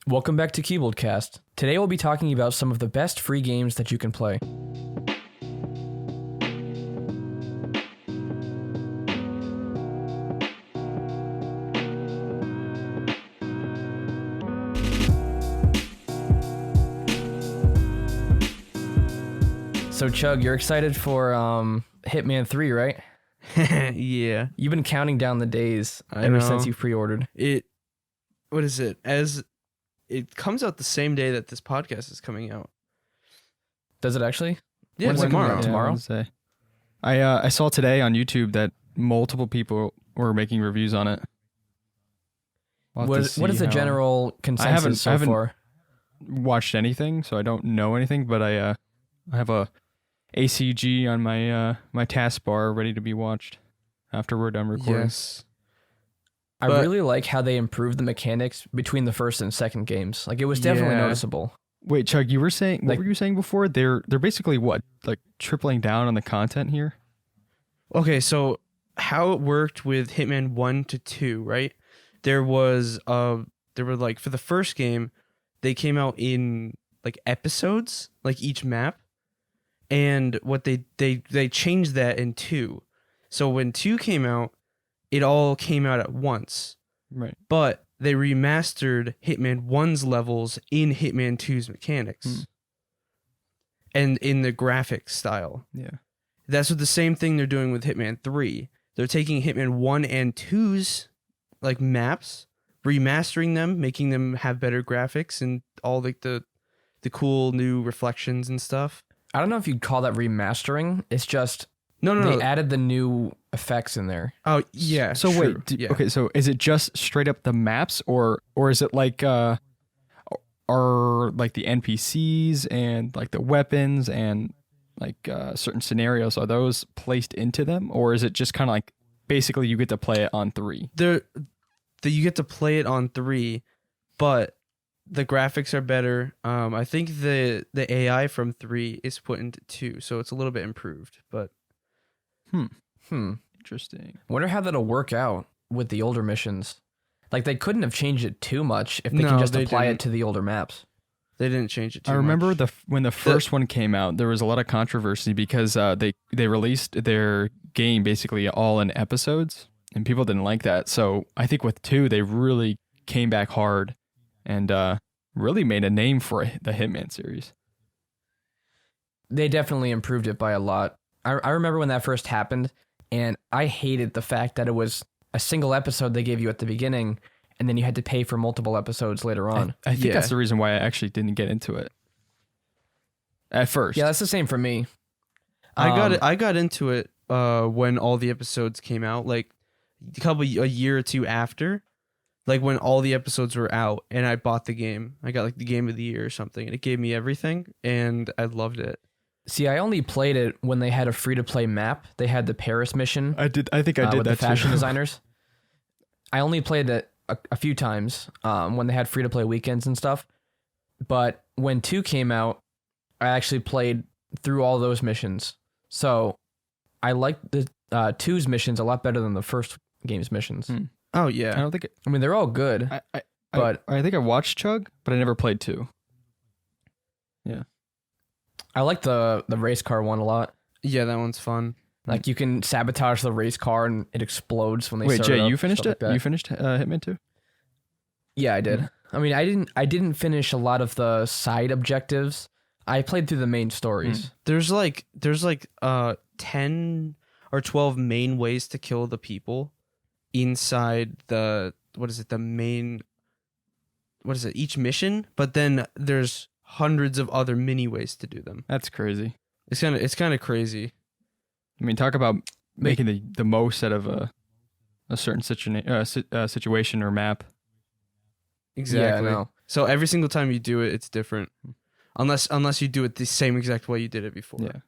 Welcome back to CuboldCast. Today we'll be talking about some of the best free games that you can play. So Chug, you're excited for Hitman 3, right? Yeah. You've been counting down the days ever since you pre-ordered. What is it? As it comes out the same day that this podcast is coming out. Does it actually? Yeah, When is it coming out? Tomorrow? Wednesday. I saw today on YouTube that multiple people were making reviews on it. What is the general consensus so far? Watched anything, so I don't know anything, but I have a ACG on my taskbar ready to be watched after we're done recording. Yes. I really like how they improved the mechanics between the first and second games. Like, it was definitely noticeable. Wait, Chug, you were saying what were you saying before? They're basically what, like tripling down on the content here? Okay, so how it worked with Hitman 1 to 2, right? There were like, for the first game, they came out in like episodes, like each map. And what they changed that in 2. So when 2 came out, it all came out at once. Right. But they remastered Hitman 1's levels in Hitman 2's mechanics. And in the graphic style. Yeah. That's what the same thing they're doing with Hitman 3. They're taking Hitman 1 and 2's like maps, remastering them, making them have better graphics and all like the cool new reflections and stuff. I don't know if you'd call that remastering. It's just they added the new effects in there. Oh yeah. So true. wait, okay. So is it just straight up the maps, or is it like are like the NPCs and like the weapons and like certain scenarios, are those placed into them, or is it just kind of like basically you get to play it on 3? You get to play it on 3, but the graphics are better. I think the AI from 3 is put into 2, so it's a little bit improved. But Interesting. Wonder how that'll work out with the older missions. Like, they couldn't have changed it too much if they can just apply it to the older maps. They didn't change it too much. I remember when the first one came out, there was a lot of controversy because they released their game basically all in episodes, and people didn't like that. So I think with 2, they really came back hard and really made a name for the Hitman series. They definitely improved it by a lot. I remember when that first happened, and I hated the fact that it was a single episode they gave you at the beginning, and then you had to pay for multiple episodes later on. I think that's the reason why I actually didn't get into it at first. Yeah, that's the same for me. I got into it when all the episodes came out, like a year or 2 after, like when all the episodes were out, and I bought the game. I got like the game of the year or something, and it gave me everything, and I loved it. See, I only played it when they had a free-to-play map. They had the Paris mission. I think I did with that the fashion too. designers. I only played it a few times when they had free-to-play weekends and stuff. But when 2 came out, I actually played through all those missions. So I liked the 2's missions a lot better than the first game's missions. Oh yeah. I don't think I mean, they're all good. I think I watched Chug, but I never played 2. Yeah. I like the race car one a lot. Yeah, that one's fun. Like, you can sabotage the race car and it explodes when they Wait, start Jay, it up, you finished stuff it? like You finished Hitman 2? Yeah, I did. I mean, I didn't finish a lot of the side objectives. I played through the main stories. There's like 10 or 12 main ways to kill the people inside each mission, but then there's hundreds of other mini ways to do them. That's crazy. It's kind of crazy. I mean, talk about making the most out of a certain situation or map. Exactly. Yeah, no. So every single time you do it, it's different. Unless you do it the same exact way you did it before. Yeah.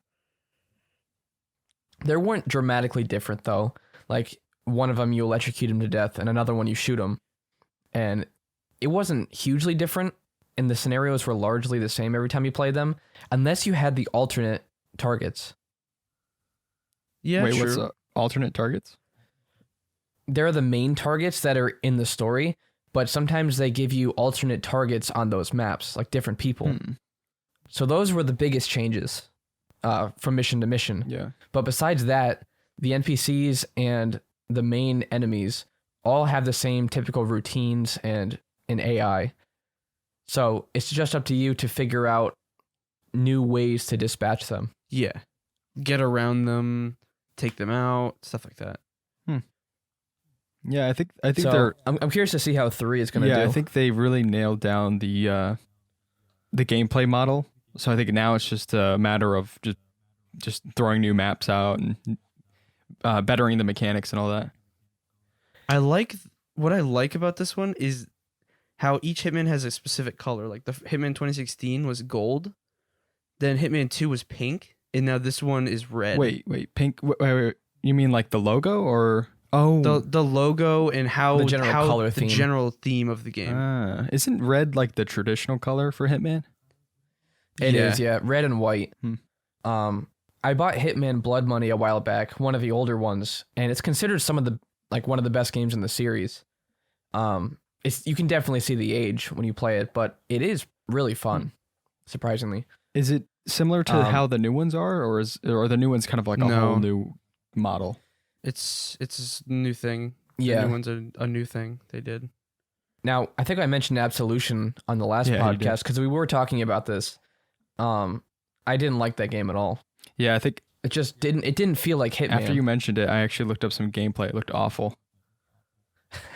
They weren't dramatically different, though. Like, one of them you electrocute him to death, and another one you shoot him. And it wasn't hugely different, and the scenarios were largely the same every time you played them, unless you had the alternate targets. Yeah, Wait, true. what's alternate targets? There are the main targets that are in the story, but sometimes they give you alternate targets on those maps, like different people. So those were the biggest changes from mission to mission. Yeah. But besides that, the NPCs and the main enemies all have the same typical routines and an AI. So it's just up to you to figure out new ways to dispatch them. Yeah. Get around them, take them out, stuff like that. Yeah, I think So they're. I'm curious to see how 3 is going to do. Yeah, I think they really nailed down the gameplay model. So I think now it's just a matter of just throwing new maps out and bettering the mechanics and all that. What I like about this one is how each Hitman has a specific color. Like the Hitman 2016 was gold, then Hitman 2 was pink, and now this one is red. Wait, pink. Wait, you mean like the logo or? Oh, The logo and how The general color the theme. general theme of the game. Isn't red like the traditional color for Hitman? It is, yeah. Red and white. Hmm. I bought Hitman Blood Money a while back, one of the older ones, and it's considered one of the best games in the series. You can definitely see the age when you play it, but it is really fun, surprisingly. Is it similar to how the new ones are, or are the new ones kind of like a No. whole new model? It's a new thing. Yeah. The new one's a new thing they did. Now, I think I mentioned Absolution on the last Yeah, you did. podcast because we were talking about this. I didn't like that game at all. Yeah, I think It just didn't feel like Hitman. after you mentioned it, I actually looked up some gameplay. It looked awful.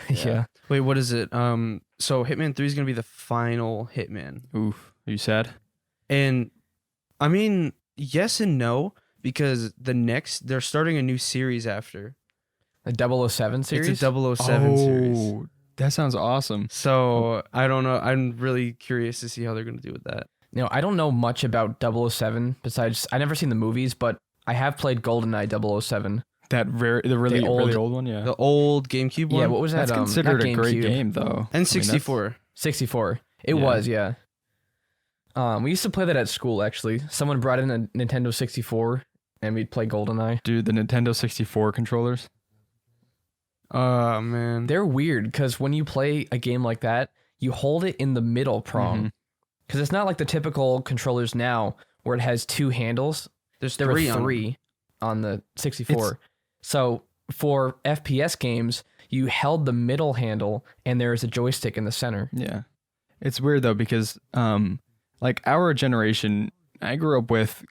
yeah. Wait, what is it? So Hitman 3 is gonna be the final Hitman, Oof. Are you sad? and I mean, yes and no, because they're starting a new series after. The 007 series? It's a 007 series. That sounds awesome. So I don't know. I'm really curious to see how they're gonna do with that. I don't know much about 007 besides I never seen the movies, but I have played GoldenEye 007. The really old one, yeah. The old GameCube one. Yeah, what was that? That's considered not a great GameCube. game, though. And I mean, 64. 64. It Yeah. was, yeah. We used to play that at school, actually. Someone brought in a Nintendo 64, and we'd play GoldenEye. Dude, the Nintendo 64 controllers. Oh man. They're weird, because when you play a game like that, you hold it in the middle prong. Mhm. Because it's not like the typical controllers now, where it has 2 handles. There's There were three on them. 3 on the 64. So for FPS games, you held the middle handle, and there is a joystick in the center. Yeah. It's weird, though, because like our generation, I grew up with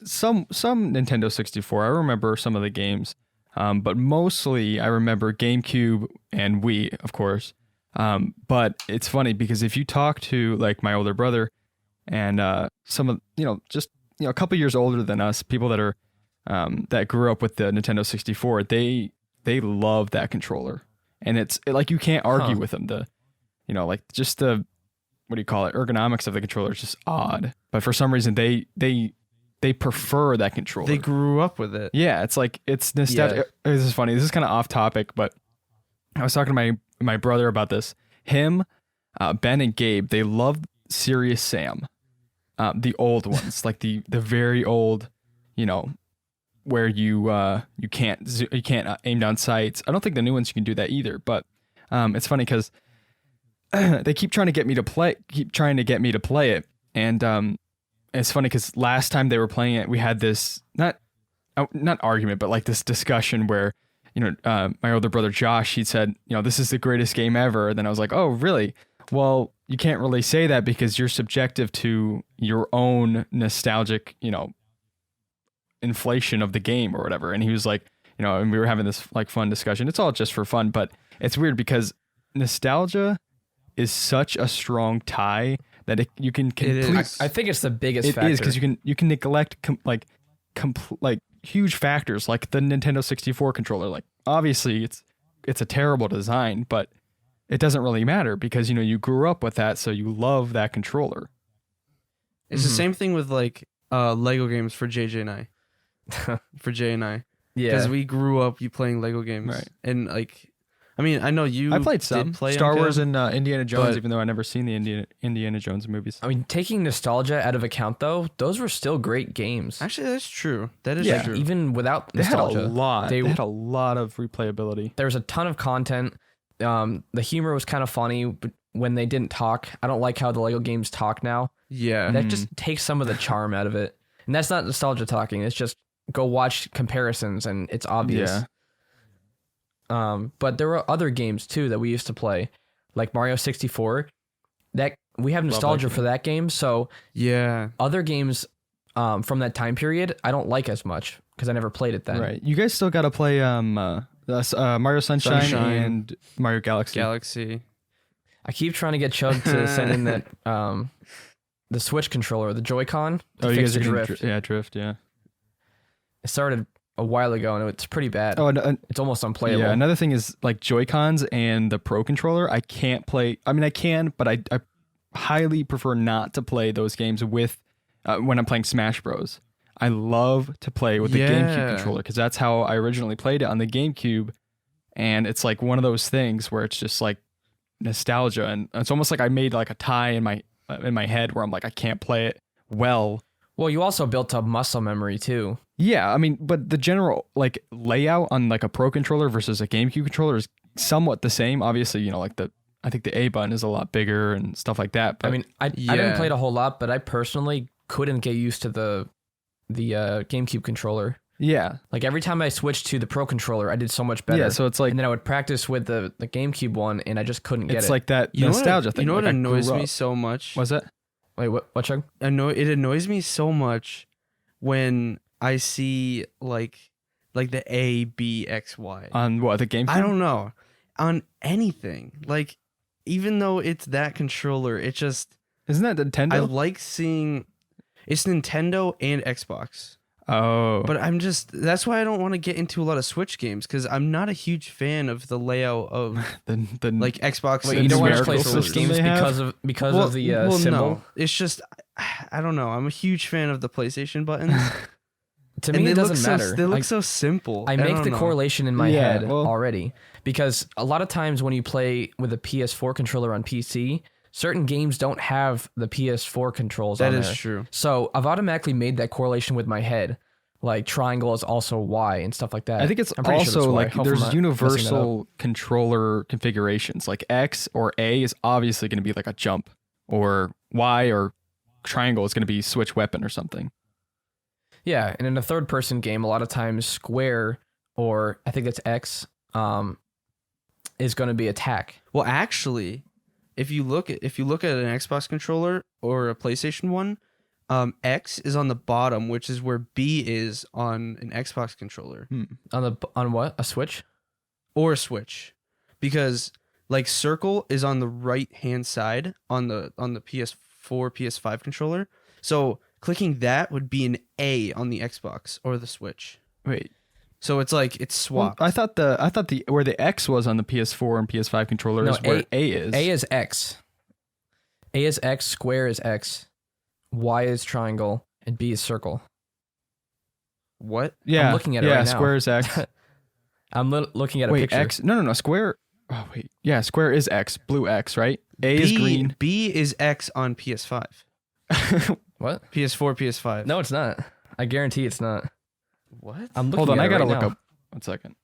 some Nintendo 64. I remember some of the games, but mostly I remember GameCube and Wii, of course. But it's funny because if you talk to like my older brother and some of just a couple years older than us, people that are that grew up with the Nintendo 64, they love that controller, and it's like you can't argue with them. The like just the what do you call it, ergonomics of the controller is just odd, but for some reason they prefer that controller. They grew up with it. Yeah, it's like it's nostalgic. This is funny. This is kind of off topic, but I was talking to my brother about this. Him, Ben, and Gabe, they love Serious Sam, the old ones, like the very old, where you can't aim down sights. I don't think the new ones you can do that either. But it's funny because they keep trying to get me to play it, and it's funny because last time they were playing it, we had this not argument, but like this discussion where my older brother Josh, he said, this is the greatest game ever. And then I was like, oh, really? Well, you can't really say that because you're subjective to your own nostalgic, inflation of the game or whatever. And he was like, and we were having this like fun discussion. It's all just for fun, but it's weird because nostalgia is such a strong tie that you can completely. I think it's the biggest It factor. is because you can neglect huge factors like the Nintendo 64 controller. Like obviously it's a terrible design, but it doesn't really matter because you grew up with that, so you love that controller. It's the same thing with like Lego games for JJ and I. For Jay and I. Yeah. Because we grew up playing Lego games. Right. And like, I mean, I know you I played did some play Star them, Wars Kev. and Indiana Jones, but- even though I never seen the Indiana Jones movies. I mean, taking nostalgia out of account, though, those were still great games. Actually, that's true. That is Yeah. true. Even without They had nostalgia. a lot. They- They had a lot of replayability. There was a ton of content. The humor was kind of funny but when they didn't talk. I don't like how the Lego games talk now. Yeah. That just takes some of the charm out of it. And that's not nostalgia talking. It's just go watch comparisons and it's obvious. Yeah. But there were other games too that we used to play, like Mario 64. That we have nostalgia for that game. So yeah, other games from that time period I don't like as much because I never played it then. Right. You guys still got to play Mario Sunshine and Mario Galaxy. I keep trying to get Chug to send in that the Switch controller, the Joy-Con, to you fix guys the are drift. drift. Yeah. It started a while ago and it's pretty bad. Oh, it's almost unplayable. Yeah. Another thing is like Joy-Cons and the Pro controller. I can't play. I mean, I can, but I highly prefer not to play those games with when I'm playing Smash Bros. I love to play with the GameCube controller because that's how I originally played it on the GameCube, and it's like one of those things where it's just like nostalgia, and it's almost like I made like a tie in my head where I'm like I can't play it well. Well, you also built up muscle memory too. Yeah, I mean, but the general like layout on like a Pro controller versus a GameCube controller is somewhat the same. Obviously, you know, like I think the A button is a lot bigger and stuff like that. But I mean, I didn't play it a whole lot, but I personally couldn't get used to the GameCube controller. Yeah, like every time I switched to the Pro controller, I did so much better. Yeah, so it's like, and then I would practice with the GameCube one, and I just couldn't get it. It's like that nostalgia thing. You know like what annoys me so much? What's that? Wait, what, Chug? It annoys me so much when I see like the A, B, X, Y. On what, the GameCube? I don't know. On anything. Like, even though it's that controller, it just... Isn't that Nintendo? I like seeing... It's Nintendo and Xbox. Oh. But I'm just... That's why I don't want to get into a lot of Switch games, because I'm not a huge fan of the layout of the like Xbox. Wait, you don't want to play numerical Switch games because of the symbol? No. It's just... I don't know. I'm a huge fan of the PlayStation buttons. To me, it doesn't matter. They look so simple. I make the correlation in my head well, already, because a lot of times when you play with a PS4 controller on PC, certain games don't have the PS4 controls on there. That is true. So I've automatically made that correlation with my head. Like triangle is also Y and stuff like that. I think it's I'm pretty sure also that's like there's universal controller configurations. Like X or A is obviously going to be like a jump, or Y or triangle is going to be switch weapon or something. Yeah, and in a third-person game, a lot of times square or I think that's X is going to be attack. Well, actually, if you look at an Xbox controller or a PlayStation one, X is on the bottom, which is where B is on an Xbox controller. On what? A Switch? Or a Switch, because like circle is on the right-hand side on the PS4, PS5 controller. So clicking that would be an A on the Xbox or the Switch. Wait. So it's like it's swapped. Well, I thought the where the X was on the PS4 and PS5 controller is where A is. A is X. A is X, square is X, Y is triangle, and B is circle. What? Yeah. I'm looking at it right now. Square is X. I'm looking at a picture. X. No. Square. Oh, wait. Yeah, square is X. Blue X, right? A is green. B is X on PS5. What? PS4, PS5. No, it's not. I guarantee it's not. What? I'm looking Hold on, at I it gotta right look now. up. 1 second.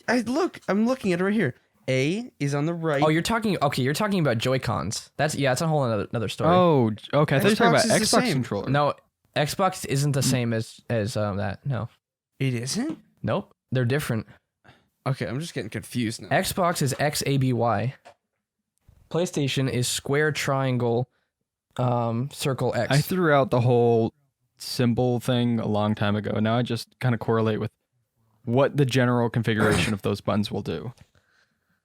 I'm looking at it right here. A is on the right. Oh, you're talking about Joy-Cons. That's a whole another story. Oh, okay. I thought you were talking Xbox about is the Xbox same. controller. No, Xbox isn't the same as that. No. It isn't? Nope. They're different. Okay, I'm just getting confused now. Xbox is XABY. PlayStation is square, triangle, circle, X. I threw out the whole symbol thing a long time ago. Now I just kind of correlate with what the general configuration of those buttons will do.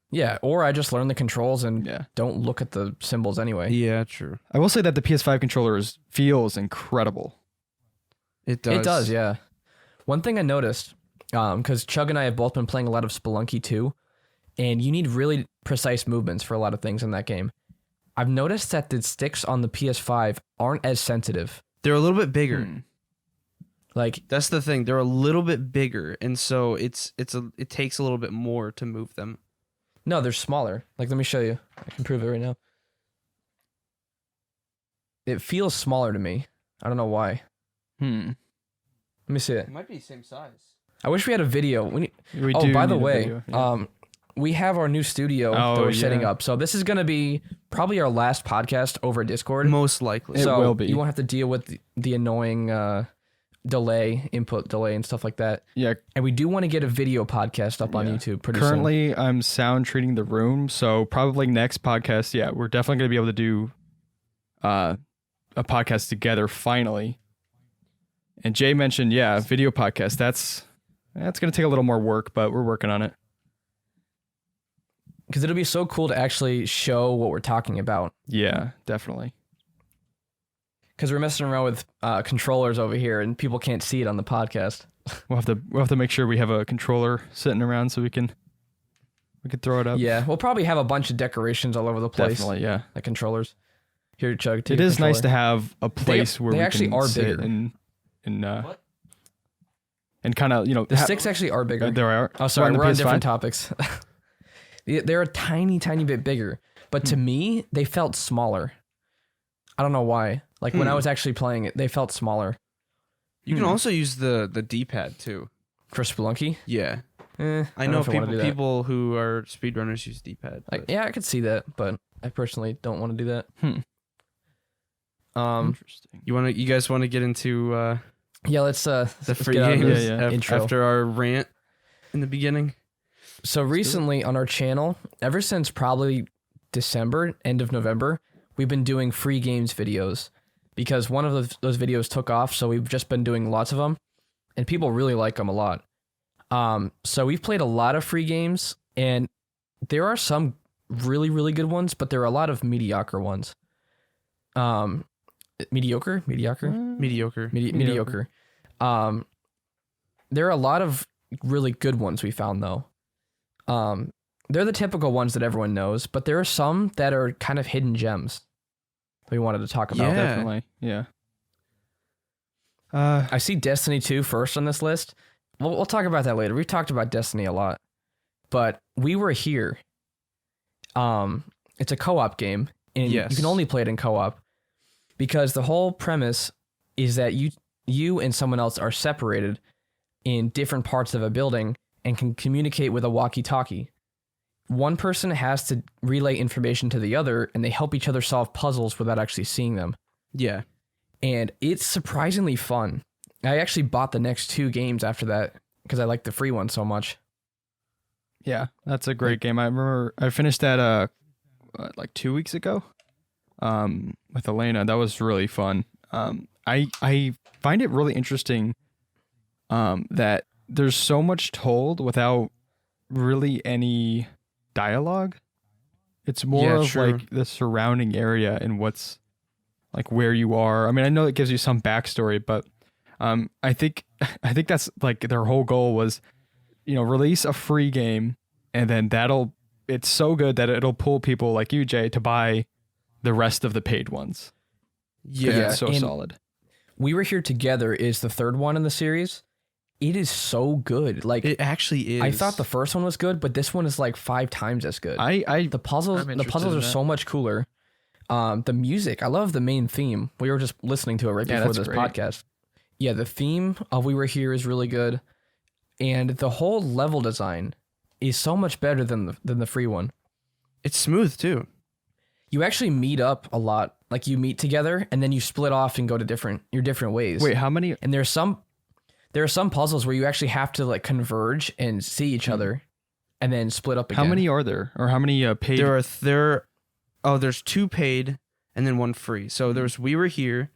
Yeah, or I just learn the controls and Yeah. don't look at the symbols anyway. Yeah, true. I will say that the PS5 controller feels incredible. It does. It does, yeah. One thing I noticed, because Chug and I have both been playing a lot of Spelunky 2, and you need really precise movements for a lot of things in that game. I've noticed that the sticks on the PS5 aren't as sensitive. They're a little bit bigger. Like, That's the thing. They're a little bit bigger, and so it takes a little bit more to move them. no, they're smaller. Like, let me show you. I can prove it right now. It feels smaller to me. I don't know why. Let me see it. might be the same size. I wish we had a video. We Oh, do by the need a way, video, yeah. we have our new studio that we're setting up. So this is going to be probably our last podcast over Discord. Most likely. It will be. You won't have to deal with the annoying input delay and stuff like that. Yeah. And we do want to get a video podcast up on YouTube pretty soon. Currently, I'm sound treating the room. So probably next podcast, we're definitely going to be able to do a podcast together finally. And Jay mentioned, video podcast. That's going to take a little more work, but we're working on it. Because it'll be so cool to actually show what we're talking about. Yeah, definitely. Because we're messing around with controllers over here, and people can't see it on the podcast. We'll have to make sure we have a controller sitting around so we can throw it up. Yeah, we'll probably have a bunch of decorations all over the place. Definitely, yeah. Like controllers. Here, Chug. It is nice to have a place where we actually can are sit bigger. and kind of the sticks actually are bigger. There are. Oh, sorry, we're on PS5? different topics. They're a tiny bit bigger, but to me, they felt smaller. I don't know why. Like when I was actually playing it, they felt smaller. You can also use the D-pad too. For Spelunky? Yeah. I I know if I wanna do that. people who are speedrunners use D-pad. Like, yeah, I could see that, but I personally don't want to do that. Interesting. You guys want to get into Yeah, let's the free get out of games this intro. after our rant in the beginning? So recently on our channel, ever since probably December, end of November, we've been doing free games videos because one of those videos took off. So we've just been doing lots of them and people really like them a lot. So we've played a lot of free games and there are some really, really good ones, but there are a lot of mediocre ones. Mediocre. There are a lot of really good ones we found though. They're the typical ones that everyone knows, but there are some that are kind of hidden gems that we wanted to talk about. Yeah. Definitely. Yeah. I see Destiny 2 first on this list. We'll talk about that later. We've talked about Destiny a lot, but We Were Here. It's a co-op game, and you can only play it in co-op because the whole premise is that you and someone else are separated in different parts of a building and can communicate with a walkie-talkie. One person has to relay information to the other, and they help each other solve puzzles without actually seeing them. Yeah. And it's surprisingly fun. I actually bought the next 2 games after that because I like the free one so much. Yeah, that's a great game. I remember I finished that like 2 weeks ago with Elena. That was really fun. I find it really interesting that there's so much told without really any dialogue. It's more of like the surrounding area and what's like where you are. I mean, I know it gives you some backstory, but I think that's like their whole goal was, release a free game and then it's so good that it'll pull people like you, Jay, to buy the rest of the paid ones. Yeah. It's so solid. We Were Here Together is the 3rd one in the series. It is so good. Like It actually is. I thought the first one was good, but this one is like 5 times as good. The puzzles are so much cooler. The music, I love the main theme. We were just listening to it right before this podcast. Yeah, the theme of We Were Here is really good, and the whole level design is so much better than the free one. It's smooth too. You actually meet up a lot. Like you meet together, and then you split off and go to your different ways. Wait, how many? And there are some puzzles where you actually have to like converge and see each other, and then split up again. How many are there, or how many paid? There's 2 paid and then 1 free. So there's We Were Here,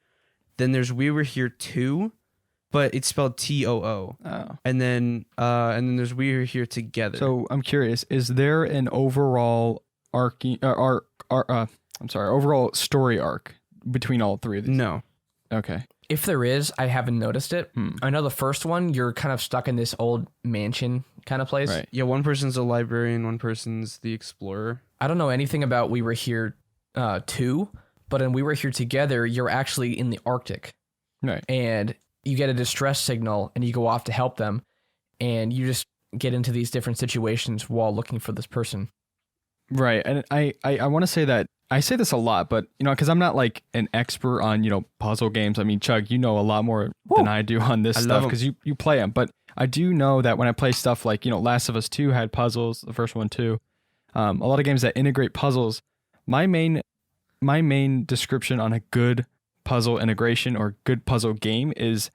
then there's We Were Here 2, but it's spelled TOO. Oh. And then there's We Were Here Together. So I'm curious, is there an overall overall story arc between all 3 of these? No. Okay. If there is, I haven't noticed it. I know the first one, you're kind of stuck in this old mansion kind of place. Right. Yeah, one person's a librarian, one person's the explorer. I don't know anything about We Were Here 2, but in We Were Here Together, you're actually in the Arctic. Right. And you get a distress signal and you go off to help them. And you just get into these different situations while looking for this person. Right. And I want to say that I say this a lot, but because I'm not like an expert on puzzle games. I mean, Chug, you know a lot more than I do on this stuff because you play them. But I do know that when I play stuff like Last of Us 2 had puzzles, the first one too. A lot of games that integrate puzzles. My main description on a good puzzle integration or good puzzle game is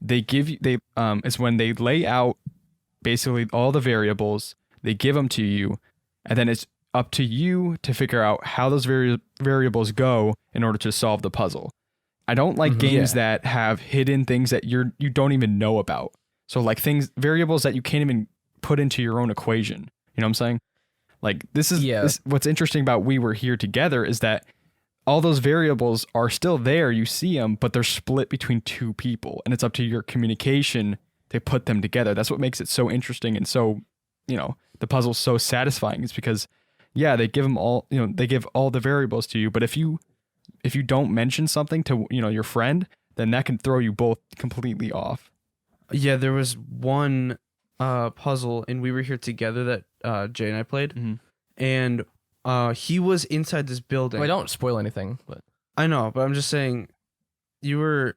is when they lay out basically all the variables, they give them to you, and then it's up to you to figure out how those variables go in order to solve the puzzle. I don't like games that have hidden things that you don't even know about. So like variables that you can't even put into your own equation. You know what I'm saying? Like this what's interesting about We Were Here Together is that all those variables are still there. You see them, but they're split between two people, and it's up to your communication to put them together. That's what makes it so interesting and so, the puzzle's so satisfying. It's because, they give them all, they give all the variables to you, but if you don't mention something to, your friend, then that can throw you both completely off. Yeah, there was one puzzle in We Were Here Together that Jay and I played, and he was inside this building. Well, don't spoil anything, but I know, but I'm just saying, we were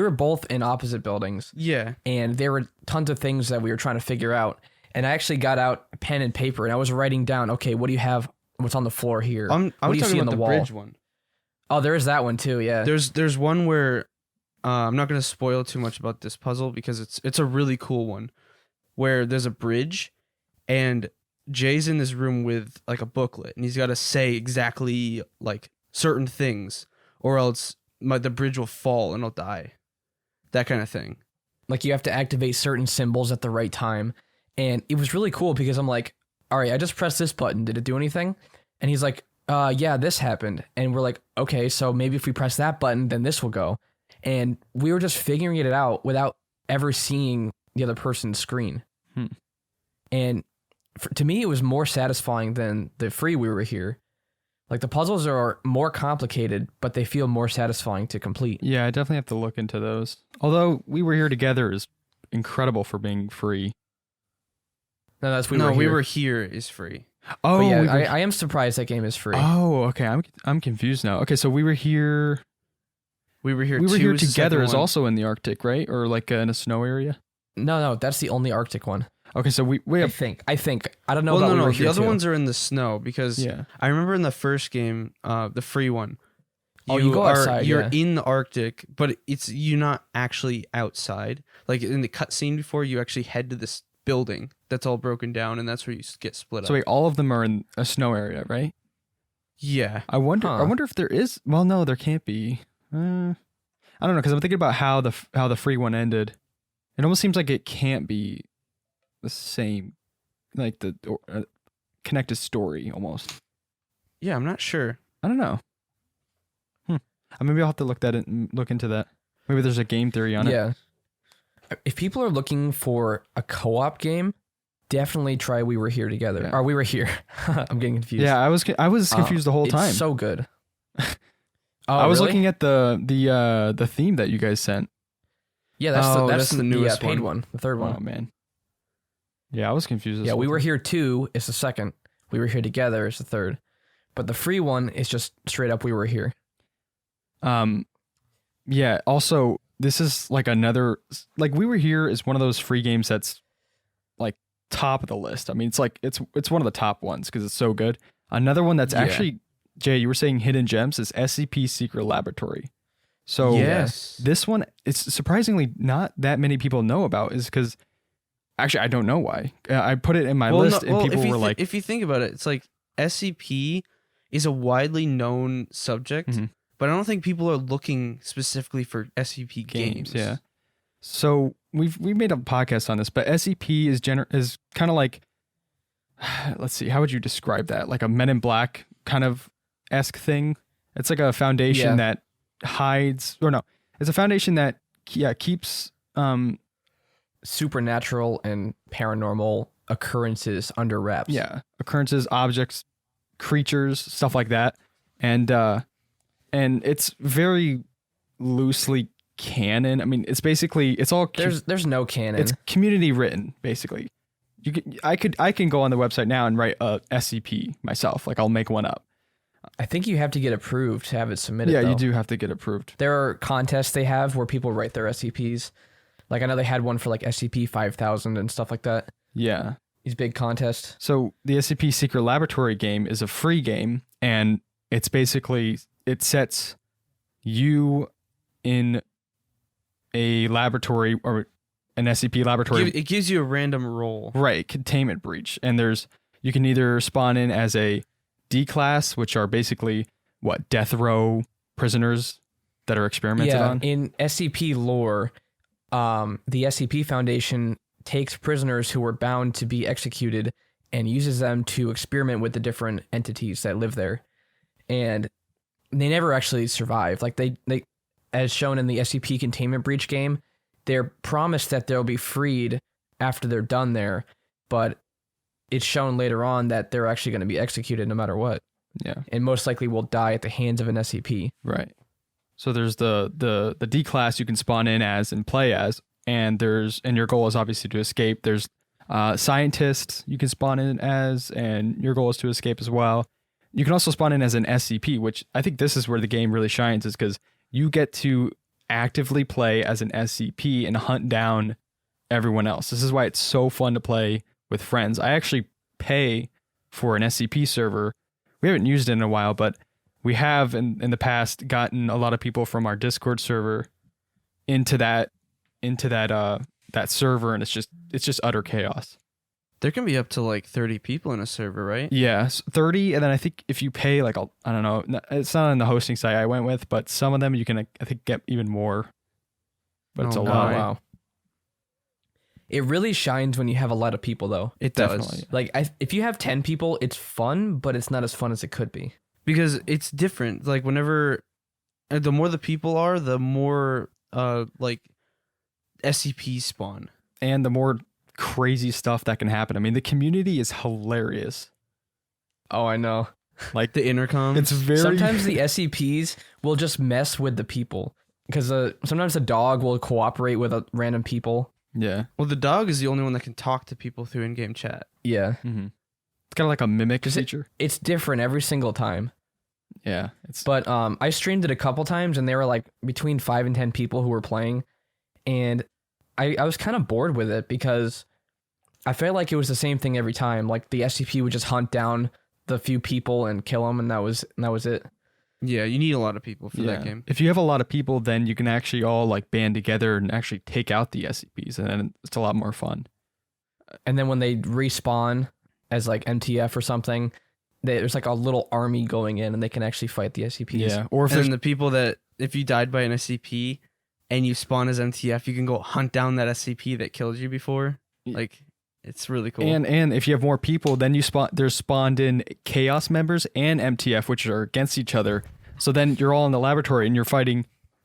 both in opposite buildings. Yeah, and there were tons of things that we were trying to figure out. And I actually got out a pen and paper, and I was writing down, okay, what do you have? What's on the floor here? I'm what do you see on the wall? Bridge one. Oh, there's that one too. Yeah. There's one where I'm not going to spoil too much about this puzzle because it's a really cool one, where there's a bridge, and Jay's in this room with like a booklet, and he's got to say exactly like certain things, or else the bridge will fall and he'll die. That kind of thing. Like you have to activate certain symbols at the right time. And it was really cool because I'm like, all right, I just pressed this button. Did it do anything? And he's like, yeah, this happened. And we're like, okay, so maybe if we press that button, then this will go. And we were just figuring it out without ever seeing the other person's screen. And to me, it was more satisfying than the free We Were Here. Like the puzzles are more complicated, but they feel more satisfying to complete. Yeah, I definitely have to look into those. Although We Were Here Together is incredible for being free. No, that's We Were Here is free. Oh, but yeah, I am surprised that game is free. Oh, okay. I'm confused now. Okay, so We Were Here. We Were Here Together is also in the Arctic, right? Or like in a snow area? No, that's the only Arctic one. Okay, so we have. I think. I don't know about We Were Here the other too. ones are in the snow because I remember in the first game, the free one. You go outside. You're in the Arctic, but you're not actually outside. Like in the cutscene before, you actually head to this building that's all broken down, and that's where you get split up. So wait, all of them are in a snow area, right? Yeah. I wonder if there is. Well, no, there can't be. I don't know, because I'm thinking about how the free one ended. It almost seems like it can't be the same, like the connected story almost. Yeah, I'm not sure. I don't know. Maybe I'll have to look into that. Maybe there's a game theory on it. Yeah. If people are looking for a co-op game, definitely try We Were Here Together. Yeah. Or We Were Here. I'm getting confused. Yeah, I was confused the whole time. It's so good. I was looking at the theme that you guys sent. Yeah, that's the newest paid one. The third one. Oh man. Yeah, I was confused. Yeah, We Were Here 2 is the second. We Were Here Together is the third. But the free one is just straight up We Were Here. Yeah, also this is like another, like We Were Here is one of those free games that's like top of the list. I mean, it's like it's one of the top ones because it's so good. Another one that's actually, Jay, you were saying hidden gems, is SCP Secret Laboratory. So this one, it's surprisingly not that many people know about, is because actually I don't know why. I put it in my list and people were like, if you think about it, it's like SCP is a widely known subject. But I don't think people are looking specifically for SCP games. Yeah. So we made a podcast on this, but SCP is kind of like, let's see, how would you describe that? Like a Men in Black kind of esque thing. It's like a foundation that hides, or no, it's a foundation that keeps supernatural and paranormal occurrences under wraps. Yeah, occurrences, objects, creatures, stuff like that, and it's very loosely canon. I mean, it's basically, it's all there's no canon. It's community written, basically. I can go on the website now and write a SCP myself. Like I'll make one up. I think you have to get approved to have it submitted. Yeah, though. you do have to get approved. There are contests they have where people write their SCPs. Like I know they had one for like SCP-5000 and stuff like that. Yeah. These big contests. So the SCP Secret Laboratory game is a free game, and it's basically, it sets you in a laboratory or an SCP laboratory. It gives you a random roll. Right, containment breach. And you can either spawn in as a D class, which are basically death row prisoners that are experimented on. In SCP lore, the SCP Foundation takes prisoners who were bound to be executed and uses them to experiment with the different entities that live there. And they never actually survive. Like they as shown in the SCP Containment Breach game, they're promised that they'll be freed after they're done there, but it's shown later on that they're actually going to be executed no matter what. Yeah. And most likely will die at the hands of an SCP. Right. So there's the D class you can spawn in as and play as, and your goal is obviously to escape. There's scientists you can spawn in as, and your goal is to escape as well. You can also spawn in as an SCP, which I think this is where the game really shines, is because you get to actively play as an SCP and hunt down everyone else. This is why it's so fun to play with friends. I actually pay for an SCP server. We haven't used it in a while, but we have in the past gotten a lot of people from our Discord server into that server, and it's just utter chaos. There can be up to like 30 people in a server, right? Yeah, 30, and then I think if you pay I don't know, it's not on the hosting site I went with, but some of them you can I think get even more. But it's a lot. Oh, wow. It really shines when you have a lot of people, though. It Definitely. does. Like if you have 10 people, it's fun, but it's not as fun as it could be. Because it's different. Like whenever the more the people are, the more like SCPs spawn. And the more crazy stuff that can happen. I mean, the community is hilarious. Oh, I know. Like The intercom. it's very Sometimes the SCPs will just mess with the people. Because sometimes the dog will cooperate with random people. yeah. Well, the dog is the only one that can talk to people through in-game chat. Yeah. Mm-hmm. It's kind of like a mimic 'Cause feature. It's different every single time. Yeah. It's But I streamed it a couple times, and there were like between 5 and 10 people who were playing. And I was kind of bored with it because I felt like it was the same thing every time. Like the SCP would just hunt down the few people and kill them, and that was it. Yeah, you need a lot of people for that game. If you have a lot of people, then you can actually all like band together and actually take out the SCPs, and then it's a lot more fun. And then when they respawn as like MTF or something, there's like a little army going in, and they can actually fight the SCPs. Yeah. Or if And there's then the people that, if you died by an SCP and you spawn as MTF, you can go hunt down that SCP that killed you before. Yeah. Like, it's really cool. and if you have more people, then there's spawned in Chaos members and MTF, which are against each other. So then you're all in the laboratory and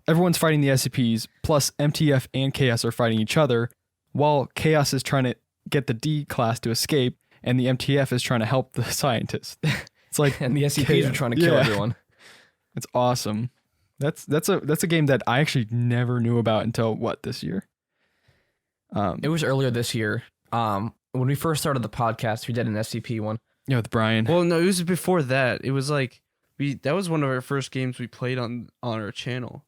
everyone's fighting the SCPs, plus MTF and Chaos are fighting each other, while Chaos is trying to get the D class to escape, and the MTF is trying to help the scientist. It's like And the SCPs chaos. are trying to kill Yeah. everyone. It's awesome. That's a game that I actually never knew about until this year. It was earlier this year. When we first started the podcast, we did an SCP one. Yeah, with Brian. Well, no, it was before that. It was like, that was one of our first games we played on our channel.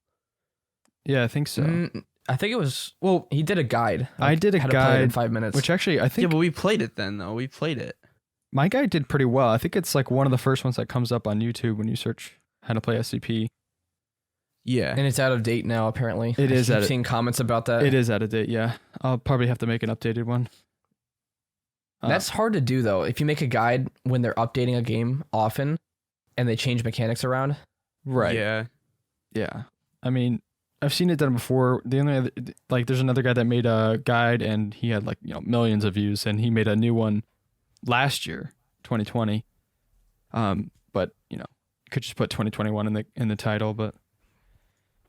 Yeah, I think so. I think it was. Well, he did a guide. I did a how to play it in guide, 5 minutes. Which actually I Yeah, think but we played it then, though. We played it. my guide did pretty well. I think it's like one of the first ones that comes up on YouTube when you search how to play SCP. Yeah. And it's out of date now, apparently. It is I've seen comments about that. It is out of date, yeah. I'll probably have to make an updated one. That's hard to do, though. If you make a guide when they're updating a game often and they change mechanics around. Right. Yeah. Yeah. I mean, I've seen it done before. The only other, there's another guy that made a guide and he had millions of views, and he made a new one last year, 2020. But could just put 2021 in the title, but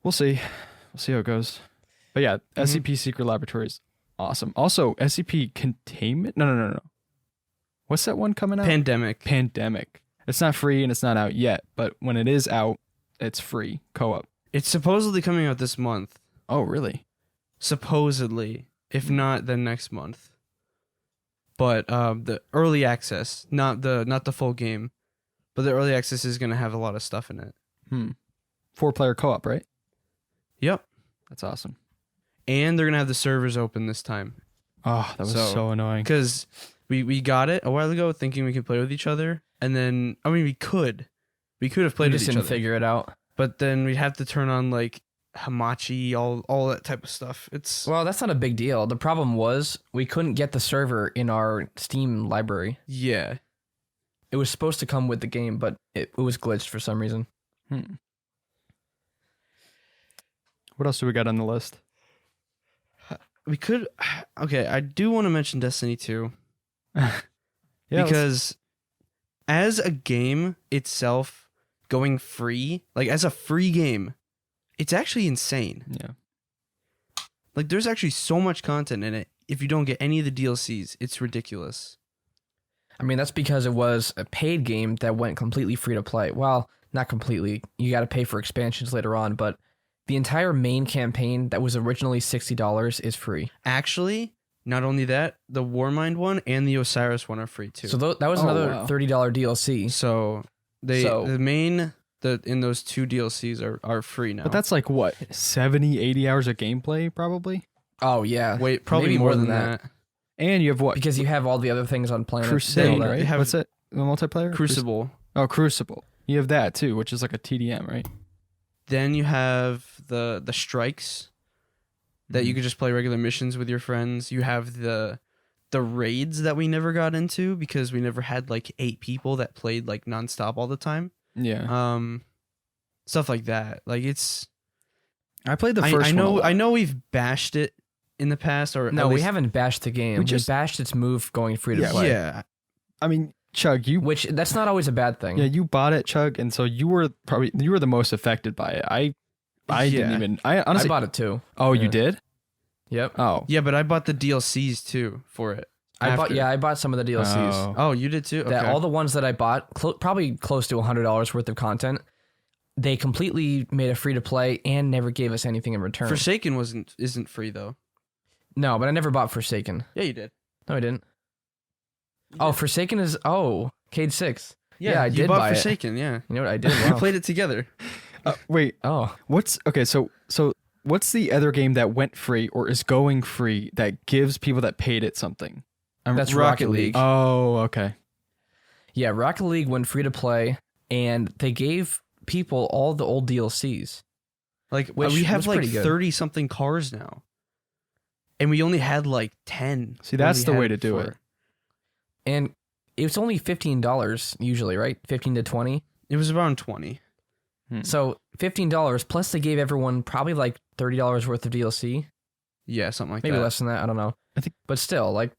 we'll see. We'll see how it goes. But yeah, SCP Secret Laboratory is awesome. Also, SCP Containment. No. What's that one coming out? Pandemic. It's not free and it's not out yet, but when it is out, it's free co-op. It's supposedly coming out this month. Oh, really? Supposedly. If not, then next month. But the early access, not the full game. But the early access is going to have a lot of stuff in it. 4-player co-op, right? Yep. That's awesome. And they're going to have the servers open this time. Oh, that was so annoying. Because we got it a while ago thinking we could play with each other. And then, I mean, we could. We could have played with each other. Just didn't figure it out. But then we'd have to turn on, like, Hamachi, all that type of stuff. Well, that's not a big deal. The problem was we couldn't get the server in our Steam library. Yeah. It was supposed to come with the game, but it was glitched for some reason. What else do we got on the list? We could... Okay, I do want to mention Destiny 2. Because as a game itself going free, like as a free game, it's actually insane. Yeah. Like there's actually so much content in it. If you don't get any of the DLCs, it's ridiculous. I mean, that's because it was a paid game that went completely free to play. Well, not completely. You got to pay for expansions later on, but the entire main campaign that was originally $60 is free. Actually, not only that, the Warmind one and the Osiris one are free too. So that was another $30 DLC. So the main in those 2 DLCs are free now. But that's like what, 70, 80 hours of gameplay probably? Oh yeah. Wait, probably Maybe more than that. And you have what? Because you have all the other things on Planet. Crusade, They right? have- What's it? The multiplayer? Crucible. Crucible. You have that too, which is like a TDM, right? Then you have the strikes that you could just play regular missions with your friends. You have the raids that we never got into because we never had like 8 people that played like nonstop all the time. Yeah. Stuff like that. Like it's. I played the first I know. one. a lot. I know we've bashed it in the past, or No, at we least- haven't bashed the game. We just bashed its move going free to Yeah, play. Yeah, I mean, Chug, you Which that's not always a bad thing. Yeah, you bought it, Chug, and so you were the most affected by it. I didn't even. I honestly I bought it too. Oh, Yeah. you did? Yep. Oh, yeah, but I bought the DLCs too for it. I after. bought some of the DLCs. Oh. Oh, you did too. Okay. That all the ones that I bought, probably close to $100 worth of content, they completely made it free to play and never gave us anything in return. Forsaken isn't free though. No, but I never bought Forsaken. Yeah, you did. No, I didn't. You Oh, did. Forsaken is Cade 6. Yeah, I you did bought buy it. Forsaken. Yeah, You know what I did? we Wow. played it together. wait. Oh, What's okay? So what's the other game that went free or is going free that gives people that paid it something? that's Rocket League. Oh, okay. Yeah, Rocket League went free to play, and they gave people all the old DLCs. Like Which we have was like pretty good. 30 something cars now, and we only had like 10. See, when that's we the had way to do before. it. And it's only $15 usually, right? 15 to 20. It was around 20. So $15 plus they gave everyone probably like $30 worth of DLC. Yeah, something like Maybe that. less than that. I don't know. I think- But still, like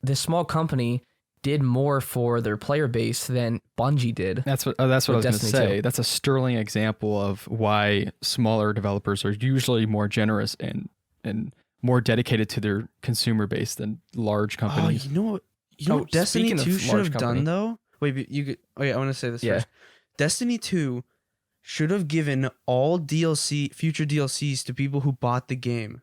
this small company did more for their player base than Bungie did. That's what I was With going to Destiny say. 2. That's a sterling example of why smaller developers are usually more generous and more dedicated to their consumer base than large Oh, companies. you know what? You know Oh, what Destiny speaking of 2 should large have company. done though? Wait, but you could. Oh yeah, I want to say this Yeah. first. Destiny 2 should have given all future DLCs to people who bought the game.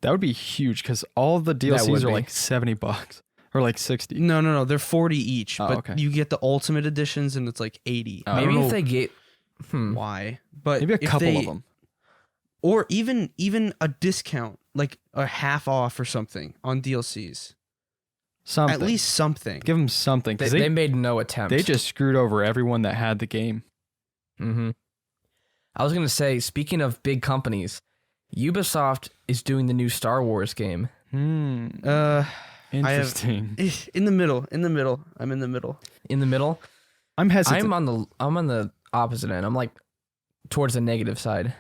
That would be huge because all the DLCs would are be. like $70 or like 60. No, they're 40 each, Oh, but okay. you get the ultimate editions and it's like 80. Oh. I don't Maybe know if they get why, but Maybe a if couple they- of them. or even a discount, like a half off or something on DLCs. Something. At least something. give them something they, because they made no attempt. they just screwed over everyone that had the game. Mm-hmm. I was gonna say, speaking of big companies, Ubisoft is doing the new Star Wars game. Interesting. In the middle. I'm in the middle. In the middle, I'm hesitant. I'm on the opposite end. I'm like towards the negative side.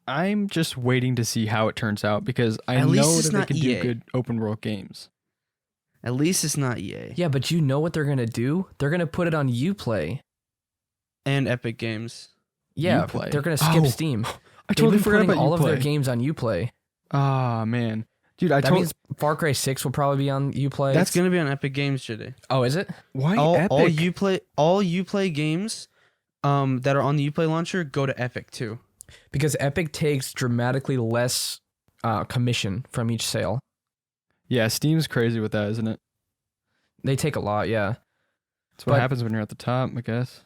I'm just waiting to see how it turns out because I At least know it's that they not can EA. do good open world games. At least it's not EA Yeah, but you know what they're gonna do? They're gonna put it on Uplay. and Epic Games. Yeah, Uplay. they're gonna skip Oh, Steam. I They've totally been forgot putting about all of their Uplay. games on Uplay. Ah, man. Dude, That means Far Cry 6 will probably be on Uplay. That's gonna be on Epic Games today. Oh, is it? why All Epic? Uplay games that are on the Uplay launcher go to Epic too. Because Epic takes dramatically less commission from each sale. Yeah, Steam's crazy with that, isn't it? They take a lot, yeah. That's what happens when you're at the top, I guess.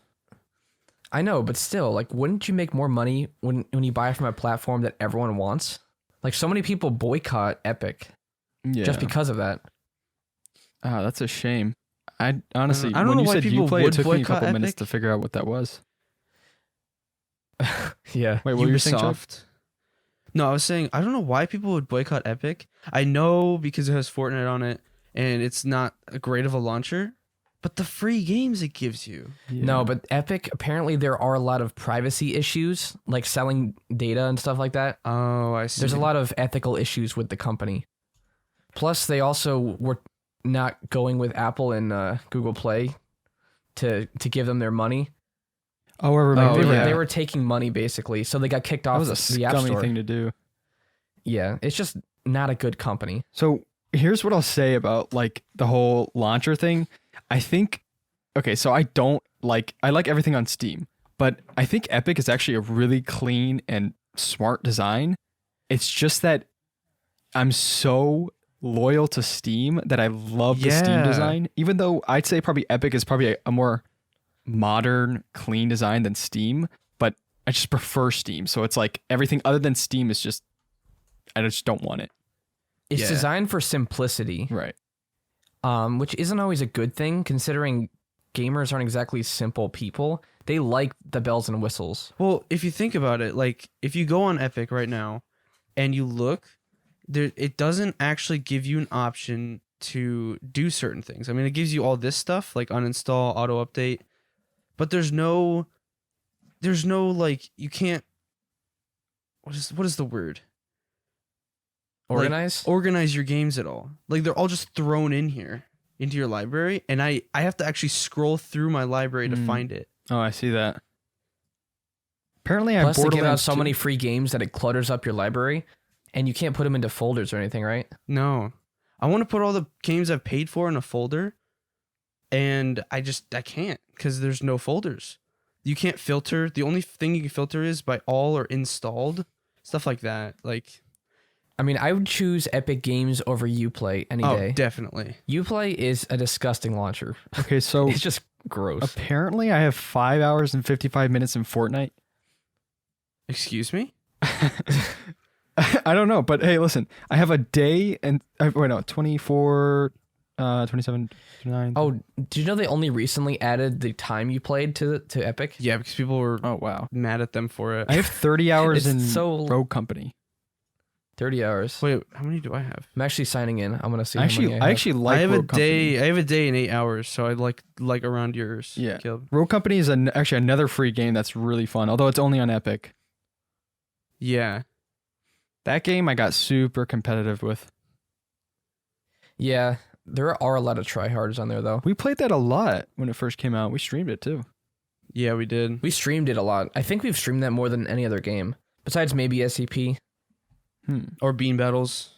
I know, but still, like, wouldn't you make more money when you buy from a platform that everyone wants? Like, so many people boycott Epic just because of that. Oh, that's a shame. I honestly, I don't when know you why said people Uplay, it would took me a boycott couple minutes Epic. to figure out what that was. Yeah. Wait, what were you saying, Chug? Ubisoft. No, I was saying I don't know why people would boycott Epic. I know because it has Fortnite on it, and it's not a great of a launcher. But the free games it gives you. Yeah. No, but Epic, apparently there are a lot of privacy issues, like selling data and stuff like that. Oh, I see. There's a lot of ethical issues with the company. Plus, they also were not going with Apple and Google Play to give them their money. Oh, I remember. They were taking money, basically, so they got kicked off That was a the App scummy Store. thing to do. Yeah, it's just not a good company. So here's what I'll say about like the whole launcher thing. I think, okay, so I like everything on Steam, but I think Epic is actually a really clean and smart design. It's just that I'm so loyal to Steam that I love the Steam design, even though I'd say probably Epic is probably a more modern, clean design than Steam, but I just prefer Steam. So it's like everything other than Steam is just, I just don't want it. It's designed for simplicity. Right. Which isn't always a good thing, considering gamers aren't exactly simple people. They like the bells and whistles. Well, if you think about it, like if you go on Epic right now and you look, there it doesn't actually give you an option to do certain things. I mean, it gives you all this stuff like uninstall, auto update, but there's no like you can't. What is the word? Organize? Like, organize your games at all. Like they're all just thrown in here into your library, and I have to actually scroll through my library to find it. Oh, I see that. Apparently, Plus, I they give out Borderlands so 2 many free games that it clutters up your library, and you can't put them into folders or anything, right? No, I want to put all the games I've paid for in a folder, and I can't because there's no folders. You can't filter. The only thing you can filter is by all or installed, stuff like that. Like, I mean, I would choose Epic Games over Uplay any day. Definitely. Uplay is a disgusting launcher. Okay, so It's just gross. apparently I have 5 hours and 55 minutes in Fortnite. Excuse me? I don't know, but hey, listen, I have a day and 24, 27, 29. Oh, did you know they only recently added the time you played to Epic? Yeah, because people were Wow. mad at them for it. I have 30 hours It's in so- Rogue Company. 30 hours. Wait, how many do I have? I'm actually signing in. I'm gonna see. How Actually, many I actually like I have a Rogue Company. day. I have a day and 8 hours, so I like around yours. Yeah. Caleb. Rogue Company is actually another free game that's really fun, although it's only on Epic. Yeah. That game I got super competitive with. Yeah, there are a lot of tryhards on there though. We played that a lot when it first came out. We streamed it too. Yeah, we did. We streamed it a lot. I think we've streamed that more than any other game, besides maybe SCP. Or Bean Battles.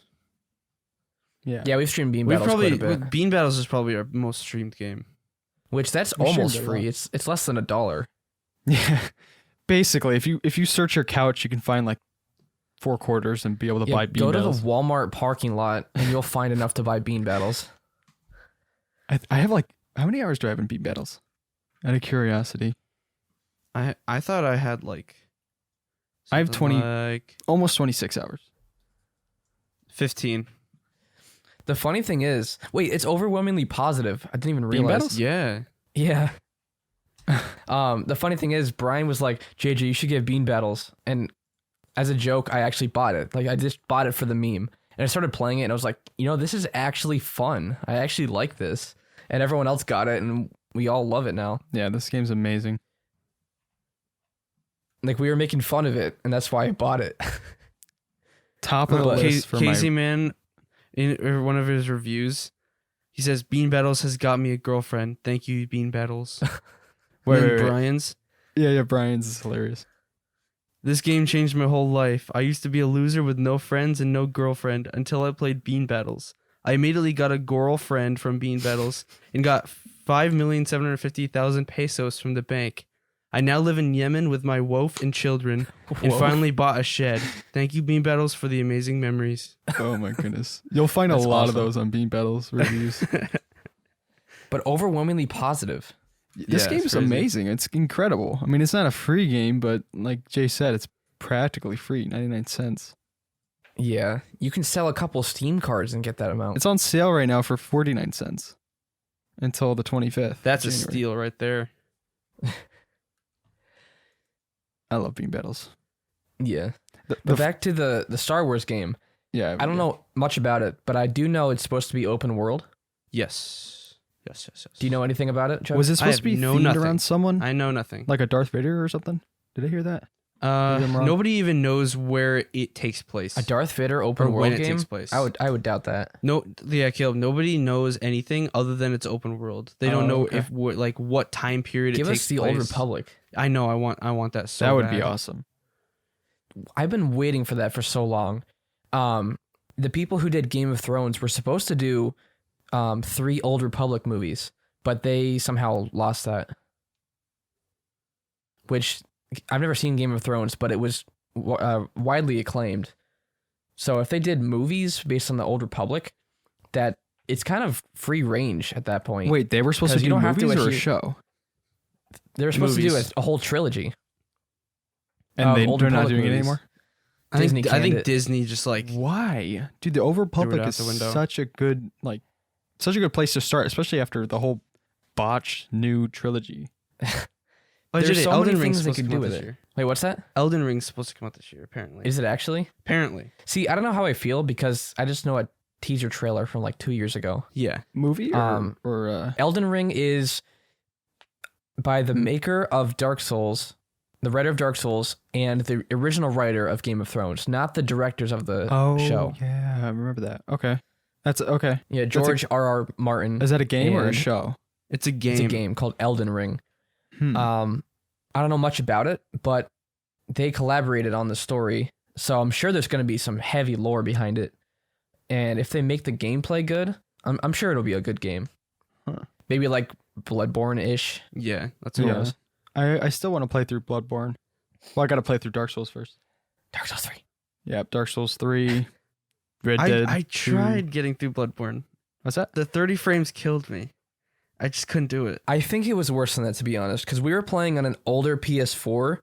Yeah. Yeah, we've streamed Bean We Battles probably quite a bit. Bean Battles is probably our most streamed game. Which that's We streamed almost it a free. lot. It's less than $1. Yeah. Basically, if you search your couch, you can find like 4 quarters and be able to buy Bean go Battles. to the Walmart parking lot and you'll find enough to buy Bean Battles. I have like, how many hours do I have in Bean Battles? Out of curiosity. I thought I had like I have something 20 like almost 26 hours. 15. The funny thing is, wait, it's overwhelmingly positive. I didn't even Bean realize. Battles? Yeah. Yeah. The funny thing is, Brian was like, JJ, you should get Bean Battles. And as a joke, I actually bought it. Like, I just bought it for the meme. And I started playing it, and I was like, this is actually fun. I actually like this. And everyone else got it, and we all love it now. Yeah, this game's amazing. Like, we were making fun of it, and that's why I bought it. Top of the list for Casey my... Man, in one of his reviews, he says, Bean Battles has got me a girlfriend. Thank you, Bean Battles. Wait. Brian's. Yeah, Brian's is hilarious. This game changed my whole life. I used to be a loser with no friends and no girlfriend until I played Bean Battles. I immediately got a girlfriend from Bean Battles and got 5,750,000 pesos from the bank. I now live in Yemen with my wife and children and Whoa. finally bought a shed. Thank you, Bean Battles, for the amazing memories. Oh my goodness. You'll find a That's lot of awesome. those on Bean Battles reviews. But overwhelmingly positive. This Yeah, game it's is crazy. amazing. It's incredible. I mean, it's not a free game, but like Jay said, it's practically free, 99 cents. Yeah, you can sell a couple Steam cards and get that amount. It's on sale right now for 49 cents until the 25th. That's a of January. steal right there. I love bean battles. Yeah. The But back to the Star Wars game. yeah, I don't know much about it, but I do know it's supposed to be open world. Yes. Do you know anything about it, Chug? Was it I supposed to be have no themed nothing. around someone? I know nothing. Like a Darth Vader or something? Did I hear that? Maybe I'm wrong. Nobody even knows where it takes place. A Darth Vader open or world when it game? takes place. I would doubt that. No, yeah, Caleb. Nobody knows anything other than it's open world. They don't know okay. if what time period Give it takes us the place. Old Republic. I know. I want that so That would bad. be awesome. I've been waiting for that for so long. The people who did Game of Thrones were supposed to do 3 Old Republic movies, but they somehow lost that. Which I've never seen Game of Thrones, but it was widely acclaimed. So if they did movies based on the Old Republic, that it's kind of free range at that point. Wait, they were supposed to 'Cause you do don't have to movies or a adhere- show? They were supposed to do Movies. a whole trilogy. And Old they're not Republic doing it movies. anymore? I Disney think canned it. Disney just like Why? Dude, the Old Republic out is the window. such a good place to start, especially after the whole botched new trilogy. Oh, There's did it? so many Elden Ring's things they supposed to could come do out with this it. year. Wait, what's that? Elden Ring's supposed to come out this year, apparently. Is it actually? Apparently. See, I don't know how I feel because I just know a teaser trailer from like 2 years ago. Yeah. Movie Um, or Elden Ring is by the maker of Dark Souls, the writer of Dark Souls, and the original writer of Game of Thrones, not the directors of the show. yeah, I remember that. Okay. That's okay. Yeah, George R.R. Martin. Is that a game or a And- show? It's a game. It's a game called Elden Ring. Hmm. I don't know much about it, but they collaborated on the story, so I'm sure there's going to be some heavy lore behind it. And if they make the gameplay good, I'm sure it'll be a good game. Huh. Maybe like Bloodborne-ish. Yeah, that's what Yeah. it was. I still want to play through Bloodborne. Well, I got to play through Dark Souls first. Dark Souls 3. Yeah, Dark Souls 3, Red Dead. I 2. tried getting through Bloodborne. What's that? The 30 frames killed me. I just couldn't do it. I think it was worse than that, to be honest, because we were playing on an older PS4,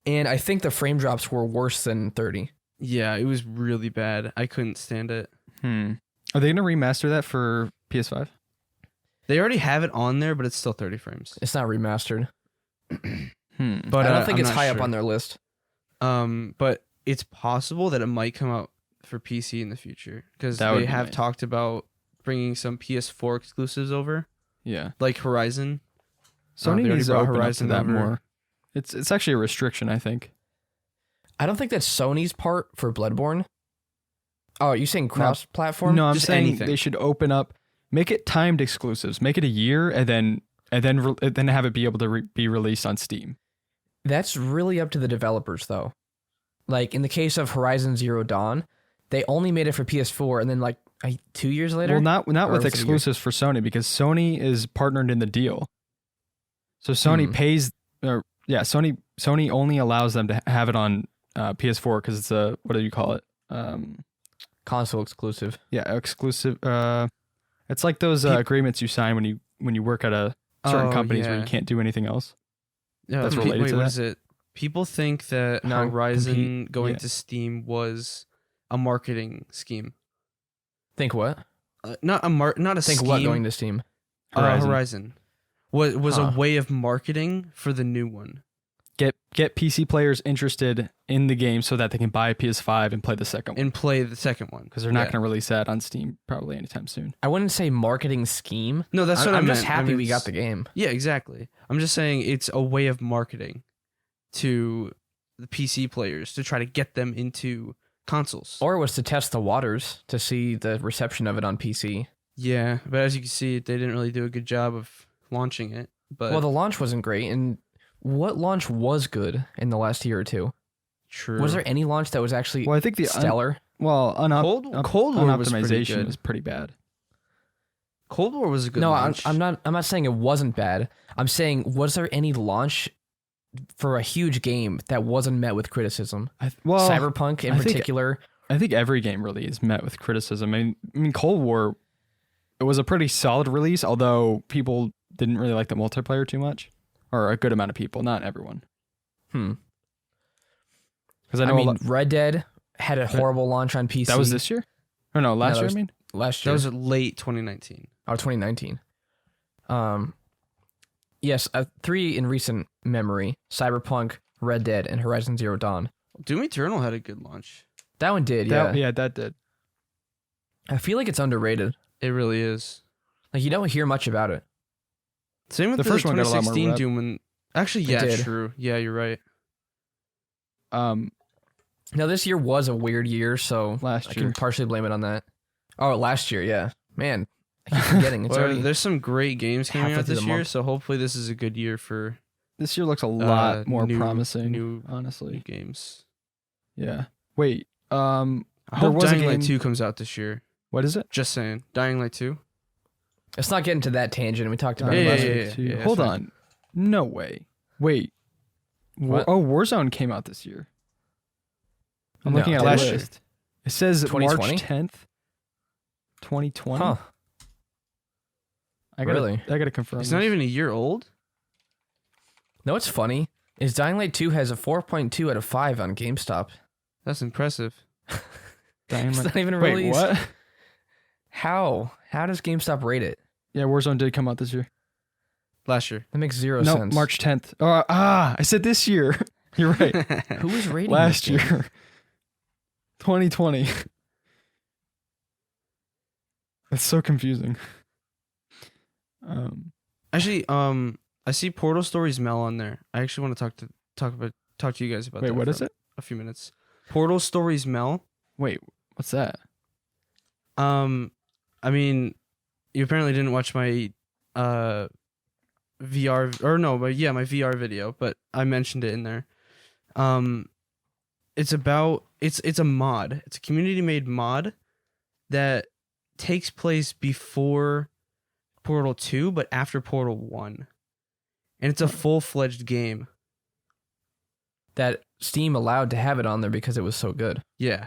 and I think the frame drops were worse than 30. Yeah, it was really bad. I couldn't stand it. Are they going to remaster that for PS5? They already have it on there, but it's still 30 frames. It's not remastered. But I don't think I'm it's not high up sure. on their list. But it's possible that it might come out for PC in the future because That would they be have nice. talked about bringing some PS4 exclusives over, Yeah. like Horizon. Sony they already needs to brought open Horizon up to that over. more. It's actually a restriction, I think. I don't think that's Sony's part for Bloodborne. Oh, are you saying cross-platform? No, I'm Just saying anything. they should open up, make it timed exclusives, make it a year, and then have it be able to be released on Steam. That's really up to the developers, though. Like, in the case of Horizon Zero Dawn, they only made it for PS4, and then, 2 years later? Well, not Or with was it a year? exclusives for Sony because Sony is partnered in the deal. So Sony pays, Sony only allows them to have it on PS4 because it's a, what do you call it? Console exclusive. Yeah, exclusive. It's like those agreements you sign when you work at a certain companies where you can't do anything else. Yeah, That's related wait, to what that? is it? People think that Non-compete, Horizon going yeah. to Steam was a marketing scheme. Think what? Not a Think scheme. what going to Steam? Horizon was a Huh. way of marketing for the new one. Get PC players interested in the game so that they can buy a PS5 and play the second one And play the second one because they're not Yeah. going to release that on Steam probably anytime soon. I wouldn't say marketing scheme. No, that's what I'm I meant. just happy I mean, we got the game. Yeah, exactly. I'm just saying it's a way of marketing to the PC players to try to get them into consoles. Or it was to test the waters to see the reception of it on PC. Yeah, but as you can see, they didn't really do a good job of launching it. But Well, the launch wasn't great, and what launch was good in the last year or two? true. Was there any launch that was actually Well, I think the stellar? Cold War was pretty unoptimization good. is pretty bad. Cold War was a good No, launch. I'm not saying it wasn't bad. I'm saying, was there any launch for a huge game that wasn't met with criticism? Cyberpunk in I think- particular. I think every game really is met with criticism. I mean, Cold War, it was a pretty solid release, although people didn't really like the multiplayer too much, or a good amount of people, not everyone. Because I know Red Dead had a horrible launch on PC. That was this year? Or no, last year, I mean? Last year. That was late 2019. Oh, 2019. Yes, 3 in recent memory. Cyberpunk, Red Dead, and Horizon Zero Dawn. Doom Eternal had a good launch. That one did, yeah. Yeah, that did. I feel like it's underrated. It really is. Like, you don't hear much about it. Same with the first one got a lot more 2016 rep. Doom. And actually, yeah, did. true. Yeah, you're right. Now, this year was a weird year, so Last I year. can partially blame it on that. Oh, last year, yeah. Man, I keep forgetting. It's Well, already... there's some great games coming halfway out through this the year, month. so hopefully this is a good year for This year looks a lot more new- promising, new honestly. games. Yeah. Wait, I there hope was a Dying Light game- 2 comes out this year. what is it? Just saying. Dying Light 2. Let's not get into that tangent. We talked about Yeah, it last yeah, week. yeah. Hold that's on. No way. Wait. What? Warzone came out this year. I'm No, looking at it a last list. year. It says 2020? March 10th, 2020. Huh. I gotta, Really? I gotta confirm. It's not this. even a year old. No, what's funny is Dying Light 2 has a 4.2 out of 5 on GameStop. That's impressive. Dying It's Light- not even Wait, released. what? How? How does GameStop rate it? Yeah, Warzone did come out this year. Last year. That makes zero No, sense. March 10th. I said this year. You're right. Who was rating Last this game? year. 2020. That's so confusing. Actually, I see Portal Stories Mel on there. I actually want to talk to you guys about Wait, that. what for is it? A few minutes. Portal Stories Mel. Wait, what's that? I mean, you apparently didn't watch my VR or no, but yeah, my VR video, but I mentioned it in there. It's a mod. It's a community made mod that takes place before Portal 2 but after Portal 1. And it's a full-fledged game. That Steam allowed to have it on there because it was so good. Yeah.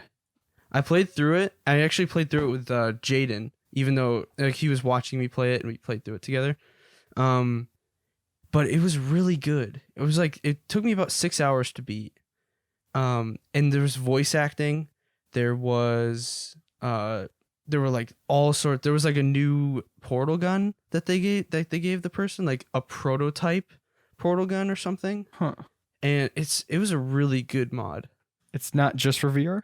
I played through it. I actually played through it with Jaden, even though like he was watching me play it and we played through it together. But it was really good. It was like it took me about 6 hours to beat. And there was voice acting. There was there were like all sorts. There was like a new portal gun that they gave the person, like a prototype portal gun or something. Huh. And it was a really good mod. It's not just for VR?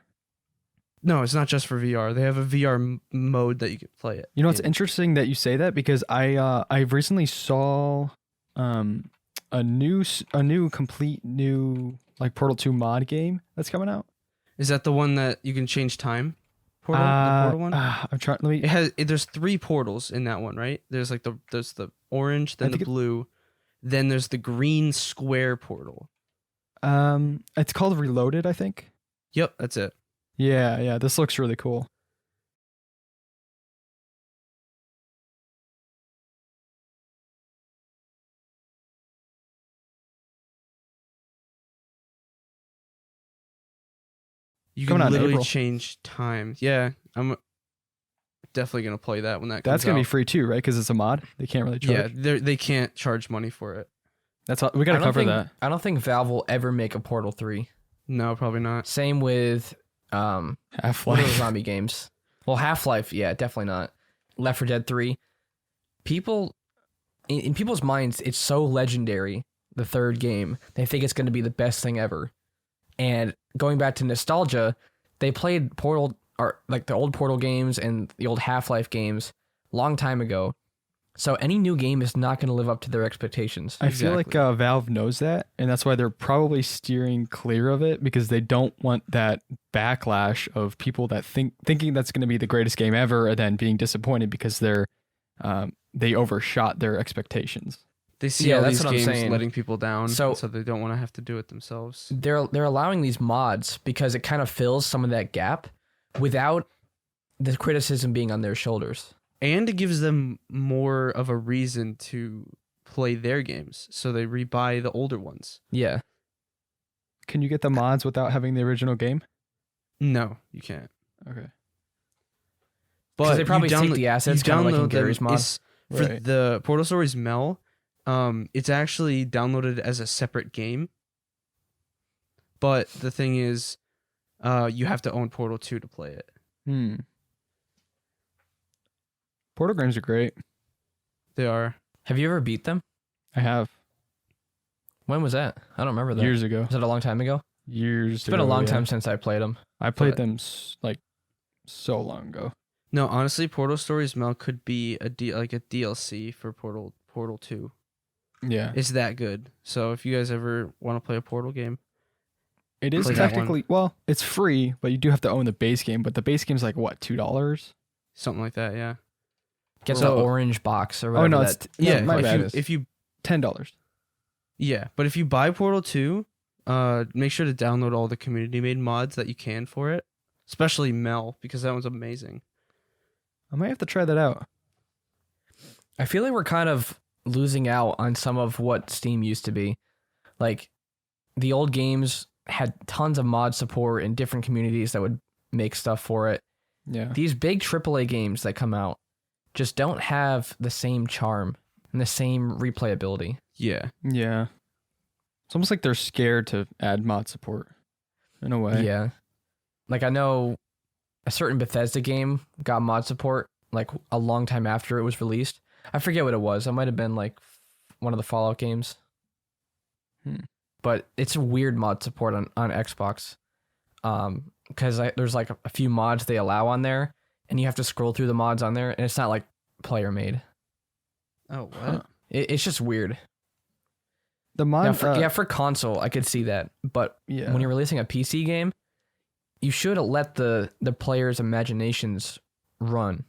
No, it's not just for VR. They have a VR mode that you can play it. You know, it's interesting that you say that because I recently saw a new complete new like Portal 2 mod game that's coming out. Is that the one that you can change time? The portal one? I'm trying. Let me. There's 3 portals in that one, right? There's like there's the orange, then the think blue, then there's the green square portal. It's called Reloaded, I think. Yep, that's it. Yeah. This looks really cool. You Coming can out in literally April. change time. Yeah, I'm definitely gonna play that when that comes That's gonna be out. free too, right? Because it's a mod. They can't really charge. Yeah, they can't charge money for it. That's all. We gotta cover that. I don't think Valve will ever make a Portal 3. No, probably not. Same with what are those Half-Life. zombie games? Well, Half-Life, yeah, definitely not. Left 4 Dead 3. People in people's minds, it's so legendary, the third game. They think it's going to be the best thing ever. And going back to nostalgia, they played Portal or like the old Portal games and the old Half-Life games long time ago. So any new game is not going to live up to their expectations. I feel like Valve knows that, and that's why they're probably steering clear of it because they don't want that backlash of people that thinking that's going to be the greatest game ever, and then being disappointed because they overshot their expectations. They see all that's these what I'm games saying. letting people down, So- so they don't want to have to do it themselves. They're allowing these mods because it kind of fills some of that gap without the criticism being on their shoulders. And it gives them more of a reason to play their games, so they rebuy the older ones. Yeah. Can you get the mods without having the original game? No, you can't. Okay. Because they you probably take download- the assets you kind of like in download them Gary's mod. For Right. the Portal Stories Mel, it's actually downloaded as a separate game. But the thing is, you have to own Portal 2 to play it. Portal games are great. They are. Have you ever beat them? I have When was that? I don't remember that. years ago. Was it a long time ago? Years. It's been a long time since I played them. I played but- them like so long ago. No, honestly, Portal Stories Mel could be like a DLC for Portal 2. Yeah, It's that good. So if you guys ever want to play a Portal game, it is play that one. technically well. It's free, but you do have to own the base game. But the base game's like what, $2? something like that, yeah. Gets So- an orange box or whatever. Oh no, that, it's Yeah, my bad. if you $10. yeah, but if you buy Portal 2, make sure to download all the community made mods that you can for it, especially Mel, because that one's amazing. I might have to try that out. I feel like we're kind of losing out on some of what Steam used to be. Like, the old games had tons of mod support and different communities that would make stuff for it. Yeah, These big AAA games that come out just don't have the same charm and the same replayability. Yeah. yeah. It's almost like they're scared to add mod support in a way. Yeah. Like, I know a certain Bethesda game got mod support like a long time after it was released. I forget what it was. It might have been like one of the Fallout games. But it's a weird mod support on Xbox. Because there's like a few mods they allow on there, and you have to scroll through the mods on there, and it's not like player made. Oh, what? Huh. It's just weird. The mod. For console, I could see that. But Yeah. when you're releasing a PC game, you should let the players' imaginations run.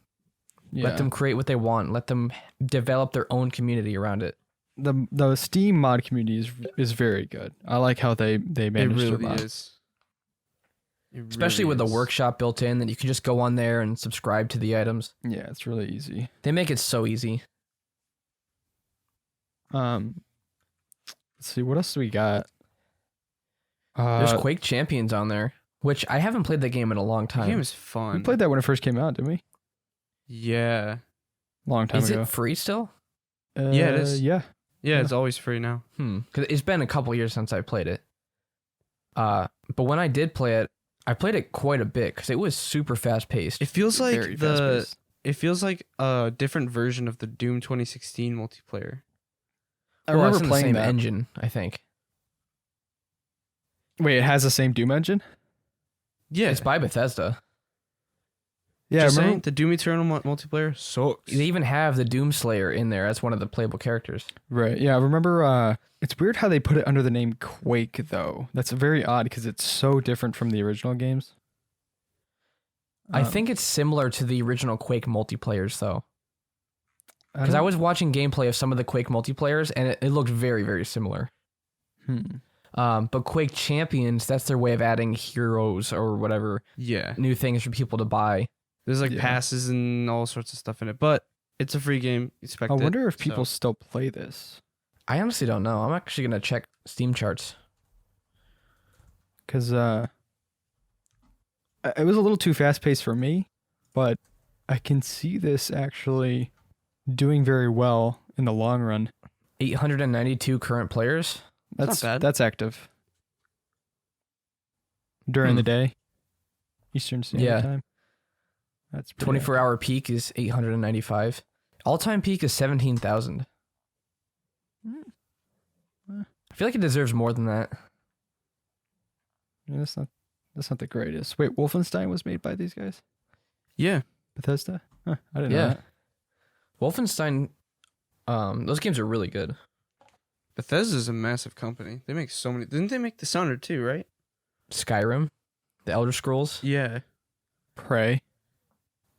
Yeah. Let them create what they want. Let them develop their own community around it. The Steam mod community is very good. I like how they It manage their really mod. is. It Especially really with the is. workshop built in, that you can just go on there and subscribe to the items. Yeah, it's really easy. They make it so easy. Let's see what else do we got. There's Quake Champions on there, which I haven't played that game in a long The time. game is fun. we played that when it first came out, didn't we? Yeah. Long time Is ago. it free still? Yeah, it is. Yeah. Yeah, it's always free now. Because it's been a couple years since I played it. But when I did play it, I played it quite a bit because it was super fast paced. It feels like Very fast-paced. it feels like a different version of the Doom 2016 multiplayer. I remember it's in playing the same that. engine, I think. Wait, it has the same Doom engine? Yeah. It's by Bethesda. Yeah, Just I remember. saying, the Doom Eternal multiplayer sucks. They even have the Doomslayer in there as one of the playable characters. Right. Yeah, I remember. It's weird how they put it under the name Quake, though. That's very odd because it's so different from the original games. I think it's similar to the original Quake multiplayers, though. Because I don't- was watching gameplay of some of the Quake multiplayers, and it looked very, very similar. But Quake Champions, that's their way of adding heroes or whatever, Yeah. new things for people to buy. There's like Yeah. passes and all sorts of stuff in it, but it's a free game. Expect I it, wonder if so. people still play this I honestly don't know. I'm actually going to check Steam charts. because it was a little too fast paced for me, but I can see this actually doing very well in the long run. 892 current players. That's not bad. That's active during the day, Eastern Standard Yeah. Time. That's pretty 24-hour peak is 895. All-time peak is 17,000. I feel like it deserves more than that. Yeah, that's not the greatest. Wait, Wolfenstein was made by these guys? Yeah. Bethesda? Huh, I didn't know Yeah. that. Wolfenstein, those games are really good. Bethesda's a massive company. They make so many. Didn't they make Dishonored too, right? Skyrim, The Elder Scrolls. Yeah. Prey.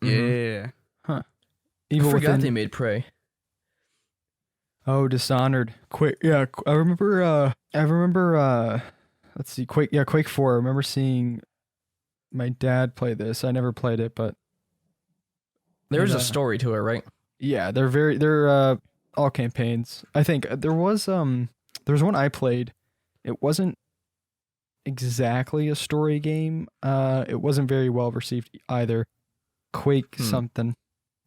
Mhm. Yeah. Evil I forgot Within. they made Prey. Oh, Dishonored. Quake. Yeah, I remember. Let's see. Quake. Yeah, Quake 4. I remember seeing my dad play this. I never played it, but There's Yeah. a story to it, right? yeah, they're all campaigns. I think there was one I played. It wasn't exactly a story game. It wasn't very well received either. Quake something.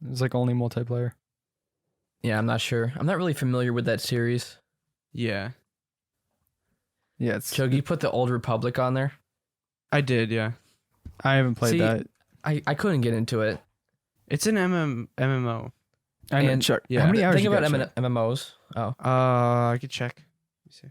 It was like only multiplayer. Yeah, I'm not sure. I'm not really familiar with that series. Yeah, Yeah, it's. Chug, you put the Old Republic on there. I did. Yeah, I haven't played See, that. I couldn't get into it. it's an MMO. I know. and- Chuck, yeah. how many The hours thing you about got, Chuck? MMOs. Oh, I could check. Let me see.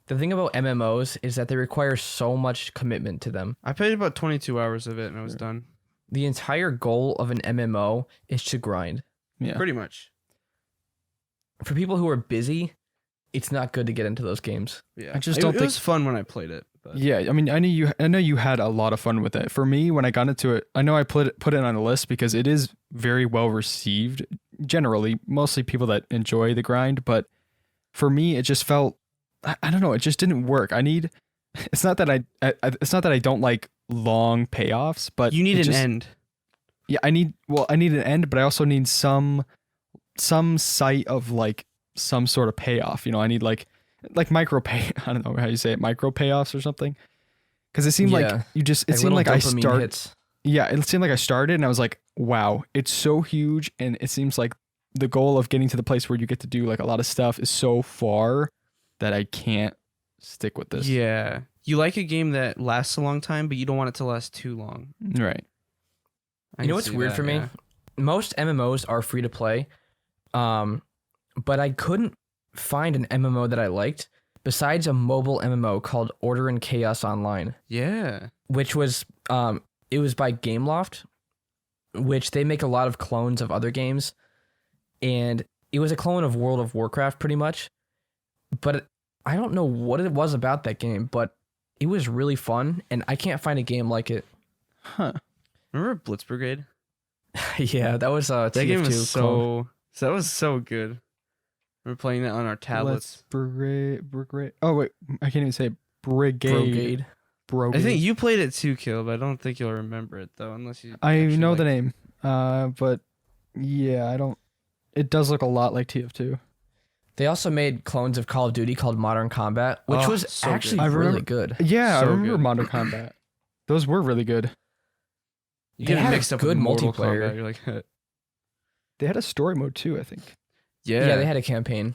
the thing about MMOs is that they require so much commitment to them. I played about 22 hours of it and I was done. The entire goal of an MMO is to grind. Yeah. Pretty much. For people who are busy, it's not good to get into those games. Yeah, I just it, don't it think- was fun when I played it. But Yeah, I mean, I know you had a lot of fun with it. For me, when I got into it, I know I put it on a list because it is very well received. Generally, mostly people that enjoy the grind, but for me, it just felt, I don't know, it just didn't work. It's not that it's not that I don't like long payoffs, but you need it an just- end. Yeah, I need an end, but I also need some sight of like some sort of payoff. You know, I need like micro pay. I don't know how you say it, micro payoffs or something. Because it seemed Yeah. like you just. It seemed little like I dopamine start. hits. Yeah, it seemed like I started and I was like, wow, it's so huge, and it seems like the goal of getting to the place where you get to do like a lot of stuff is so far that I can't stick with this. Yeah, you like a game that lasts a long time, but you don't want it to last too long. Right. I You know can what's see weird that, for me? yeah. Most MMOs are free to play, but I couldn't find an MMO that I liked besides a mobile MMO called Order and Chaos Online, Yeah. which was it was by Gameloft, which they make a lot of clones of other games, and it was a clone of World of Warcraft pretty much. But I don't know what it was about that game, but it was really fun, and I can't find a game like it. Huh. Remember Blitz Brigade? Yeah, that was That game TF2 was clone. that was so good. We were playing it on our tablets. Brigade. Oh wait, I can't even say it. Brigade. Brigade. Brigade. I think you played it too, Kill, but I don't think you'll remember it though, unless you. I actually know like the it. name. But yeah, I don't. It does look a lot like TF2. They also made clones of Call of Duty called Modern Combat, which Oh, was so good. actually I really remember- good. Yeah, I So remember good. Modern Combat. Those were really good. You They get it had a mixed up good with Mortal multiplayer. Kombat, you're like, They had a story mode too, I think. Yeah, they had a campaign.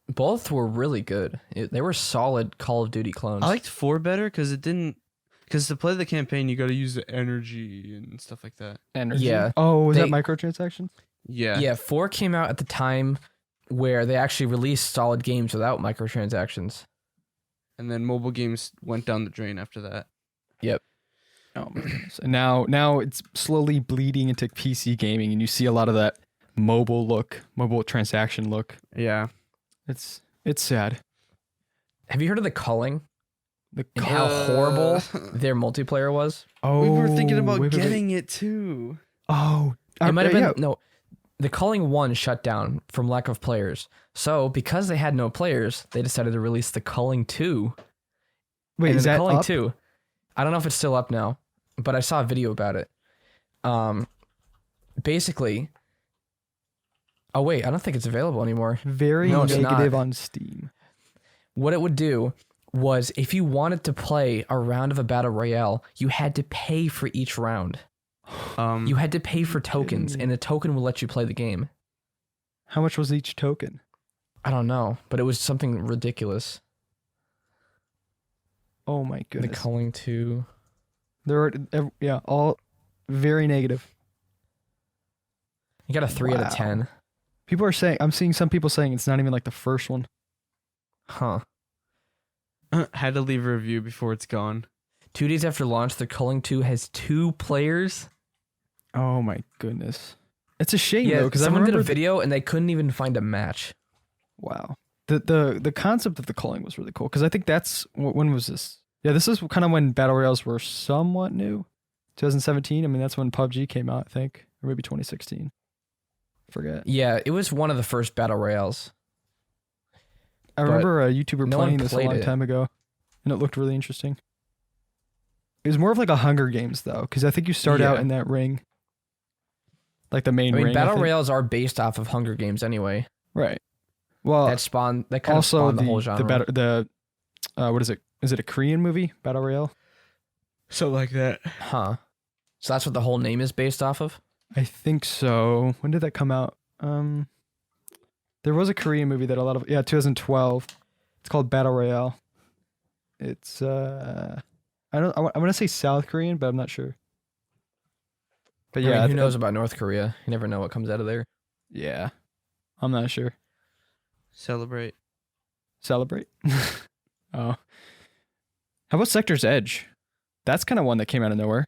Both were really good. They were solid Call of Duty clones. I liked 4 better because it didn't. Because to play the campaign, you got to use the energy and stuff like that. Energy. Yeah. Oh, was They- that microtransactions? Yeah. Yeah, 4 came out at the time where they actually released solid games without microtransactions. And then mobile games went down the drain after that. Oh my goodness. And now it's slowly bleeding into PC gaming, and you see a lot of that mobile transaction look. Yeah. It's sad. Have you heard of the culling The and how horrible their multiplayer was? Oh, we were thinking about wait. getting it too. Oh, It might have been yeah. no. The culling 1 shut down from lack of players. So because they had no players, they decided to release the culling 2. Wait, and is the that culling up? 2. I don't know if it's still up now, but I saw a video about it. Basically. Oh wait, I don't think it's available anymore. Very No, it's negative not. on Steam. What it would do was if you wanted to play a round of a battle royale, you had to pay for each round. You had to pay for tokens, and a token will let you play the game. How much was each token? I don't know, but it was something ridiculous. Oh my The goodness. culling 2. There are all very negative. You got a 3 out Wow. of 10. People are saying, I'm seeing some people saying it's not even like the first one. Huh. Had to leave a review before it's gone. 2 days after launch, the culling 2 has 2 players. Oh my goodness. It's a shame Yeah, though, because I someone did remember a video and they couldn't even find a match. Wow. The concept of the culling was really cool because I think that's when was this? Yeah, this is kind of when battle royales were somewhat new. 2017. I mean, that's when PUBG came out, I think, or maybe 2016. Forget. Yeah, it was one of the first battle royales. I remember a YouTuber no one playing this a played long it. time ago, and it looked really interesting. It was more of like a Hunger Games though, because I think you start out Yeah. in that ring, like the main I mean, ring. battle think. royales are based off of Hunger Games anyway. right? Well, That kind of also spawned the whole genre. what is it? Is it a Korean movie? Battle royale? Something like that. Huh. So that's what the whole name is based off of? I think so. When did that come out? There was a Korean movie that 2012. It's called Battle Royale. It's I want to say South Korean, but I'm not sure. But yeah, who knows about North Korea? You never know what comes out of there. Yeah, I'm not sure. Celebrate. Oh, how about Sector's Edge? That's kind of one that came out of nowhere.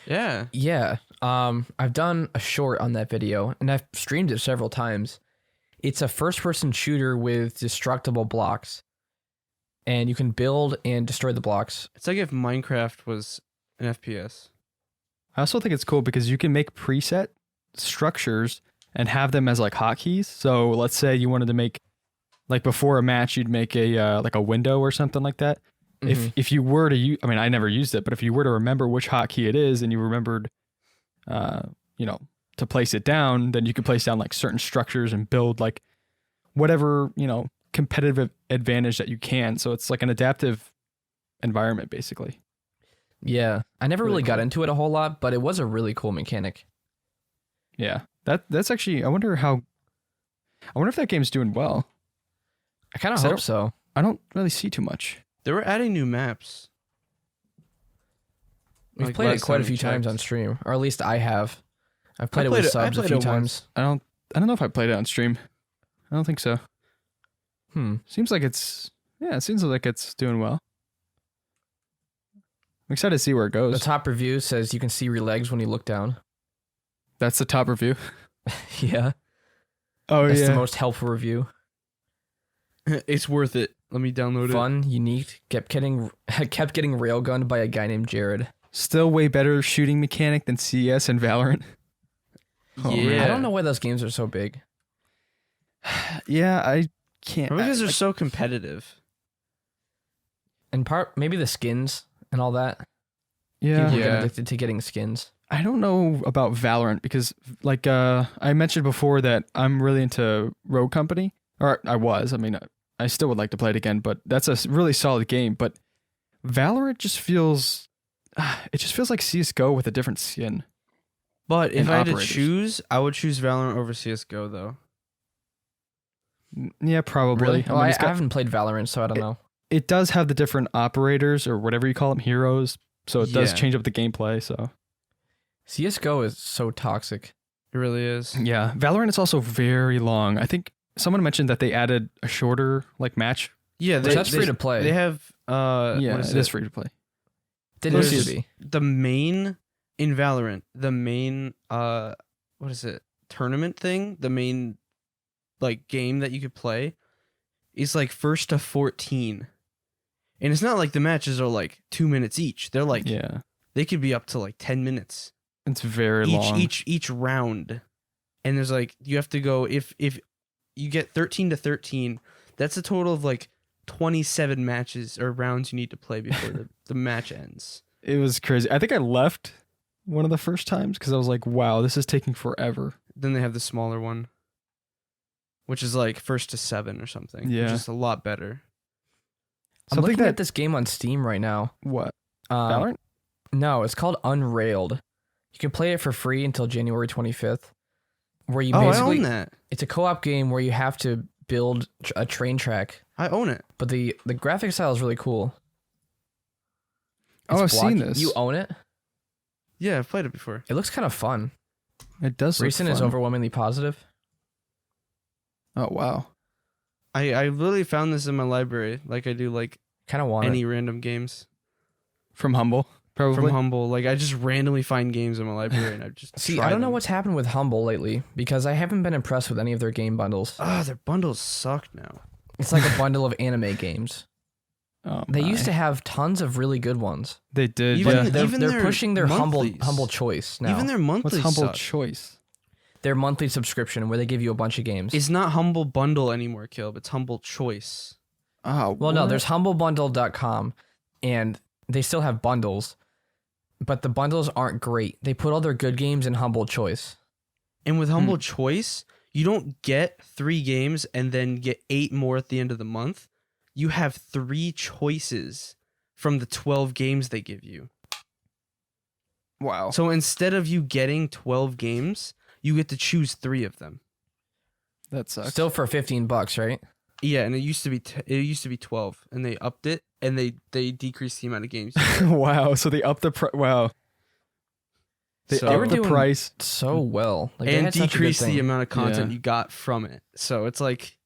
Yeah. Yeah. I've done a short on that video, and I've streamed it several times. It's a first-person shooter with destructible blocks, and you can build and destroy the blocks. It's like if Minecraft was an FPS. I also think it's cool because you can make preset structures and have them as like hotkeys. So let's say you wanted to make, like before a match, you'd make a like a window or something like that. Mhm. If you were to use, I mean, I never used it, but if you were to remember which hotkey it is and you remembered, to place it down, then you could place down like certain structures and build like whatever, competitive advantage that you can. So it's like an adaptive environment, basically. Yeah. I never really got cool. into it a whole lot, but it was a really cool mechanic. Yeah. That's actually, I wonder if that game's doing well. I kind of So I hope so. I don't really see too much. They were adding new maps. We've Like played it last quite a time we few times checked. on stream, or at least I have. I've played it played with it- I subs a played few it once. times. I don't know if I played it on stream. I don't think so. Seems like it seems like it's doing well. I'm excited to see where it The goes. top review says you can see your legs when you look down. That's the top review. Yeah. Oh That's the most helpful review. It's worth it. Let me download it. Fun, unique, kept getting railgunned by a guy named Jared. Still way better shooting mechanic than CS and Valorant. Oh, Yeah. man. I don't know why those games are so big. Yeah, I can't. Probably because they're so competitive. In part, maybe the skins and all that. Yeah. People get Yeah. addicted to getting skins. I don't know about Valorant because, like, I mentioned before that I'm really into Rogue Company, or I was. I mean, I still would like to play it again, but that's a really solid game. But Valorant just feels, it just feels like CS:GO with a different skin. But if And I had to operators. choose, I would choose Valorant over CS:GO though. Yeah, probably. Really? I Well, mean, I it's got- haven't played Valorant, so I don't know. it does have the different operators or whatever you call them, heroes. So it does Yeah. change up the gameplay. So CSGO is so toxic. It really is. yeah, Valorant is also very long. I think someone mentioned that they added a shorter like match. Yeah, Which that's free to play. They have Yeah, what is it is free to play. Didn't There's- used to be. the main in Valorant, the main what is it? Tournament thing, the main like game that you could play is like 1st to 14. And it's not like the matches are like 2 minutes each. They're like Yeah, they could be up to like 10 minutes. it's very long. Each round. And there's like you have to go if you get 13 to 13, that's a total of like 27 matches or rounds you need to play before the match ends. It was crazy. I think I left one of the first times because I was like, "Wow, this is taking forever." Then they have the smaller one, which is like 1st to 7 or something. Yeah. Which is a lot better. I'm Something looking that at this game on Steam right now. what Um, Valorant? No, it's called Unrailed. You can play it for free until January 25th. Where you I basically own that. it's a co-op game where you have to build a train track, I own it. but the graphic style is really cool. Oh, It's I've seen blocky. this. You own it? Yeah, I've played it before. It looks kind of fun. It does. Look Recent is fun. overwhelmingly positive. Oh wow. I literally found this in my library, like I do like Kind of want any it. random games From Humble, probably. from Humble. Like I just randomly find games in my library and I just See, try I don't know them. what's happened with Humble lately because I haven't been impressed with any of their game bundles. Ah, their bundles suck now. It's like a bundle of anime games. Oh, They used to my. have tons of really good ones. They did. Even yeah. the- They're their pushing their monthlies. humble choice now. Even their What's monthly Humble suck. Choice? Their monthly subscription where they give you a bunch of games. It's not Humble Bundle anymore, Kilb. It's Humble Choice. Oh, Well, no, what? there's humblebundle.com and they still have bundles, but the bundles aren't great. They put all their good games in Humble Choice. And with Humble Choice, you don't get 3 games and then get 8 more at the end of the month. You have 3 choices from the 12 games they give you. Wow. So instead of you getting 12 games, you get to choose 3 of them. That sucks. Still for $15, right? Yeah, and it used to be 12, and they upped it, and they decreased the amount of games. Wow. So they upped the wow. They So- upped the doing price. So well. Like, they and had such a good decreased the thing. amount of content Yeah. you got from it. So it's like,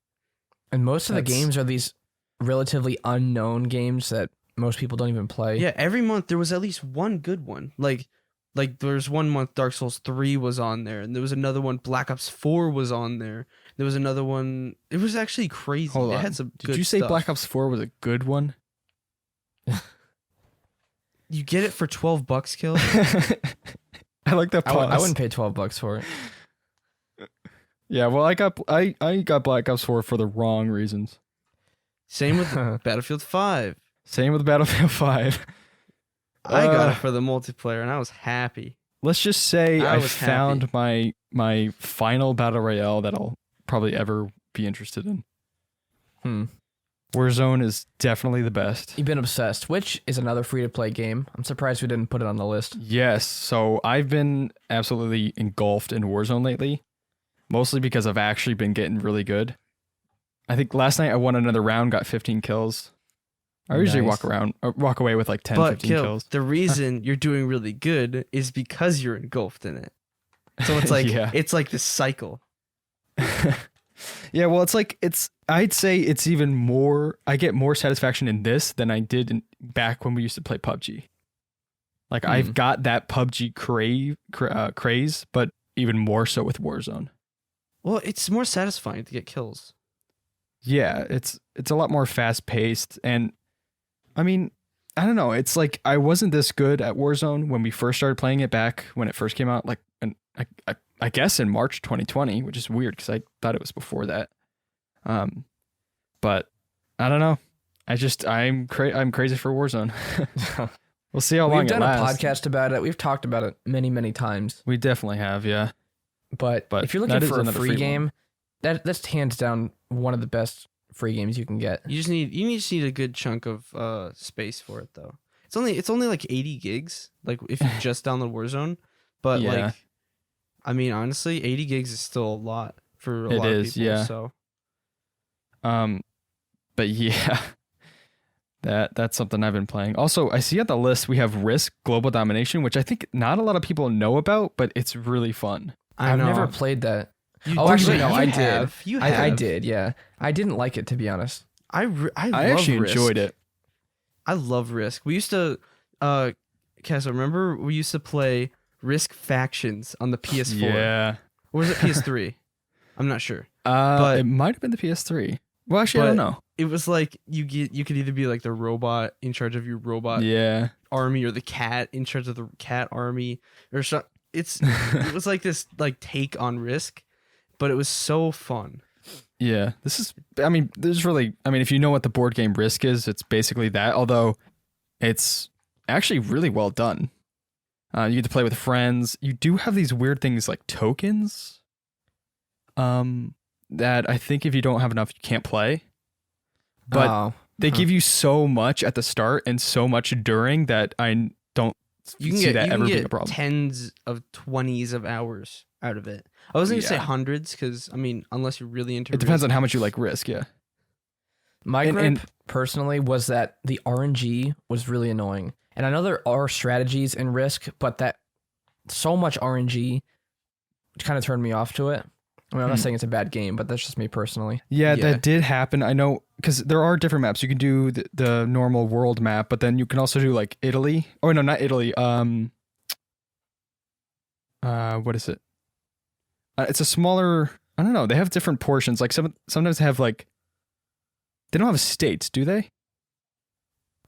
And most of the That's- games are these relatively unknown games that most people don't even play. yeah, every month there was at least one good one. Like there was one month Dark Souls 3 was on there, and there was another one Black Ops 4 was on there. There was another one. It was actually crazy. Hold It on. had some Did good you say stuff. Black Ops 4 was a good one? You get it for $12, Kill. I like that pause. I wouldn't pay $12 for it. Yeah, well, I got Black Ops 4 for the wrong reasons. Same with Battlefield 5. Same with Battlefield 5. I got it for the multiplayer, and I was happy. Let's just say I I was found my final battle royale that I'll probably ever be interested in. Warzone is definitely the best. You've been obsessed, which is another free-to-play game. I'm surprised we didn't put it on the list. Yes, so I've been absolutely engulfed in Warzone lately, mostly because I've actually been getting really good. I think last night I won another round, got 15 kills. I usually Nice. walk away with like 10, But 15 Kill, kills. the reason you're doing really good is because you're engulfed in it. So it's like Yeah. it's like this cycle. Yeah, well, I'd say it's even more, I get more satisfaction in this than I did back when we used to play PUBG. Like, I've got that PUBG craze, but even more so with Warzone. Well, it's more satisfying to get kills. Yeah, it's a lot more fast paced, and I mean, I don't know. It's like I wasn't this good at Warzone when we first started playing it back when it first came out. Like, and I guess in March 2020, which is weird because I thought it was before that. But I don't know. I'm crazy for Warzone. We'll see how long We've it done lasts. a podcast about it. We've talked about it many, many times. We definitely have, yeah. But if you're that looking is for a another free free game, that's hands down one of the best free games you can get. You just need a good chunk of space for it though. It's only like 80 gigs. Like if you just download Warzone, but Yeah. like, I mean honestly, 80 gigs is still a lot for a It lot is, of people. yeah. So But yeah, that's something I've been playing. Also, I see at the list we have Risk Global Domination, which I think not a lot of people know about, but it's really fun. I've know. never played that. You Oh, do. actually, no, You I did. have. You have. I did, yeah. I didn't like it, to be honest. I I love actually Risk. enjoyed it. I love Risk. We used to, Cass, remember we used to play Risk Factions on the PS4. Yeah. Or was it PS3? I'm not sure. But it might have been the PS3. Well, actually, I don't know. It was like you could either be like the robot in charge of your robot Yeah. army, or the cat in charge of the cat army, or so. It was like this like take on Risk, but it was so fun. Yeah. If you know what the board game Risk is, it's basically that, although it's actually really well done. You get to play with friends. You do have these weird things like tokens. That I think if you don't have enough, you can't play. But they give you so much at the start and so much during that I don't see that ever being a problem. Tens of 20s of hours out of it. I was gonna say hundreds because I mean, unless you're really into It depends on how much you like Risk, yeah. My And- gripe, and- personally, was that the RNG was really annoying. And I know there are strategies in Risk, but that so much RNG kind of turned me off to it. I mean, I'm not saying it's a bad game, but that's just me personally. Yeah, that did happen. I know, because there are different maps. You can do the normal world map, but then you can also do like Italy. Oh no, not Italy. What is it? It's a smaller. I don't know. They have different portions. Like sometimes they have like. They don't have states, do they?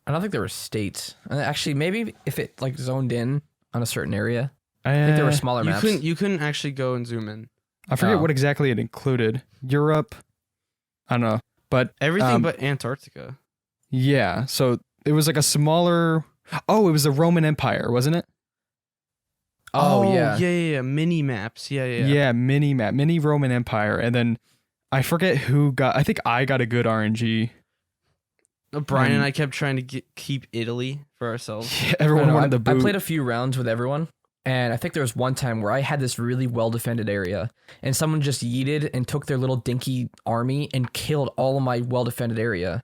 I don't think there were states. Actually, maybe if it like zoned in on a certain area. I think there were smaller maps. You couldn't actually go and zoom in. I forget what exactly it included. Europe. I don't know, but Everything but Antarctica. yeah. So it was like a smaller. Oh, it was the Roman Empire, wasn't it? Oh, yeah. yeah. Mini maps. Yeah. Yeah, mini Roman Empire, and then I forget who got. I think I got a good RNG. Brian and I kept trying to keep Italy for ourselves. Everyone I wanted the boot. I played a few rounds with everyone, And I think there was one time where I had this really well-defended area, and someone just yeeted and took their little dinky army and killed all of my well-defended area.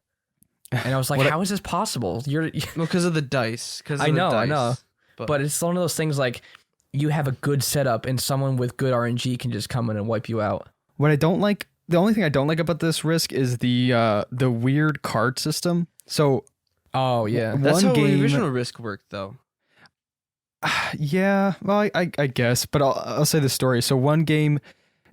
And I was like, how is this possible? You're Well, because of the dice. I know. But it's one of those things like you have a good setup and someone with good RNG can just come in and wipe you out. What I don't like, the only thing I don't like about this Risk is the weird card system. So, oh yeah, that's how the original Risk worked, though. Yeah, well, I guess, but I'll say the story. So one game,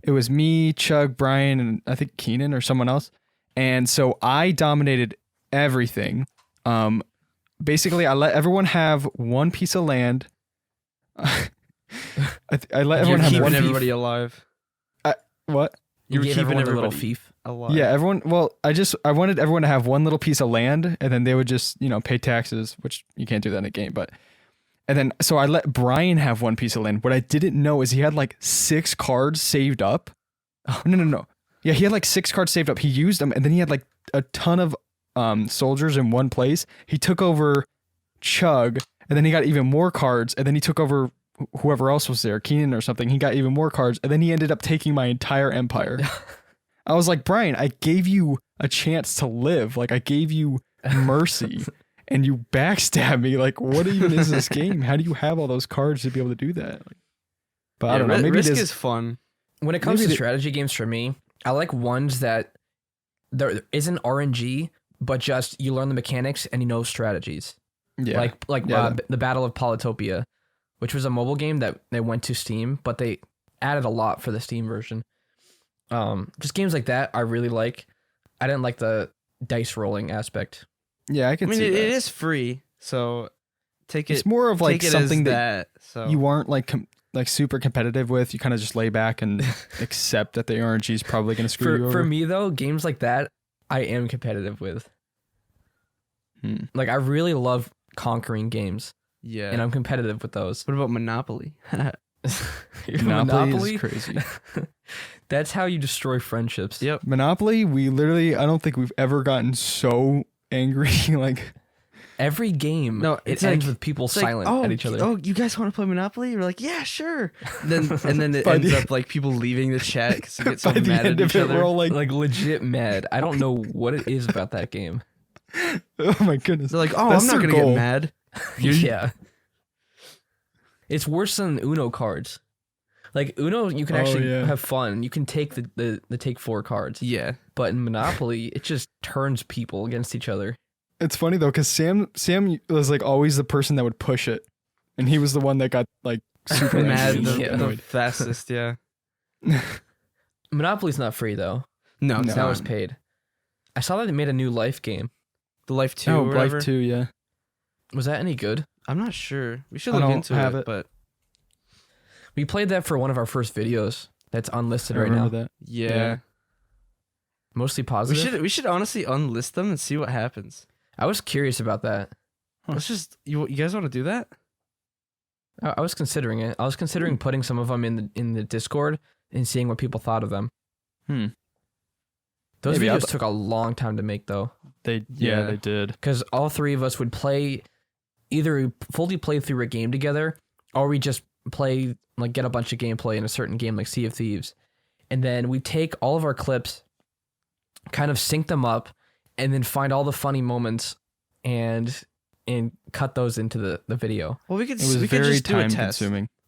it was me, Chug, Brian, and I think Keenan or someone else, and so I dominated everything. Basically, I let everyone have one piece of land. I let everyone have one. Everybody alive. What? You were keeping a little fief alive. Yeah, everyone. Well, I wanted everyone to have one little piece of land, and then they would just pay taxes, which you can't do that in a game, but. And then, so I let Brian have one piece of land. What I didn't know is he had like 6 cards saved up. Oh, no. Yeah, he had like 6 cards saved up. He used them, and then he had like a ton of soldiers in one place. He took over Chug, and then he got even more cards, and then he took over whoever else was there, Keenan or something. He got even more cards, and then he ended up taking my entire empire. I was like, Brian, I gave you a chance to live. Like, I gave you mercy. And you backstab me. Like, what even is this game? How do you have all those cards to be able to do that? But I don't know. Maybe Risk is fun. When it comes to strategy games for me, I like ones that there isn't RNG, but just you learn the mechanics and you know strategies. Yeah. The Battle of Polytopia, which was a mobile game that they went to Steam, but they added a lot for the Steam version. Just games like that I really like. I didn't like the dice rolling aspect. Yeah, I mean, it is free, so take it. It's more of like something that so. You aren't like super competitive with. You kind of just lay back and accept that the RNG is probably going to screw you over. For me though, games like that, I am competitive with. Like I really love conquering games. Yeah, and I'm competitive with those. What about Monopoly? Monopoly is crazy. That's how you destroy friendships. Yep. Monopoly, I don't think we've ever gotten so angry. Like every game, it ends with people silent at each other. Oh, you guys want to play Monopoly? You're like, yeah, sure. And then it ends up like people leaving the chat because they get so mad at each other. We're all like legit mad. I don't know what it is about that game. Oh my goodness. They're like, oh, I'm not gonna get mad. Yeah. It's worse than Uno cards. Like Uno, you can actually have fun. You can take the take 4 cards. Yeah. But in Monopoly, it just turns people against each other. It's funny though, because Sam was like always the person that would push it, and he was the one that got like super mad, the fastest. Yeah. Monopoly's not free though. No, that was paid. I saw that they made a new Life game. The Life 2. Oh, Life 2, yeah. Was that any good? I'm not sure. We should look into it, but we played that for one of our first videos. That's unlisted right now. That. Yeah. Mostly positive. We should honestly unlist them and see what happens. I was curious about that. Let's just you guys want to do that? I was considering it. I was considering putting some of them in the Discord and seeing what people thought of them. Those videos took a long time to make though. They did. Because all 3 of us would play, either fully play through a game together, or we just play, like get a bunch of gameplay in a certain game like Sea of Thieves. And then we take all of our clips, kind of sync them up, and then find all the funny moments and cut those into the video. Well, we could just do a test.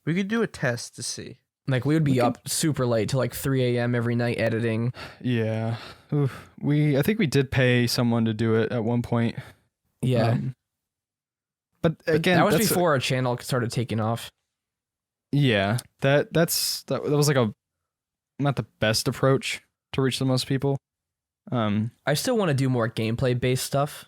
We could do a test to see. Like we would be up super late till like 3 a.m. every night editing. Yeah. Oof. I think we did pay someone to do it at one point. Yeah. But again, that was before our channel started taking off. Yeah. That was like not the best approach to reach the most people. I still want to do more gameplay based stuff.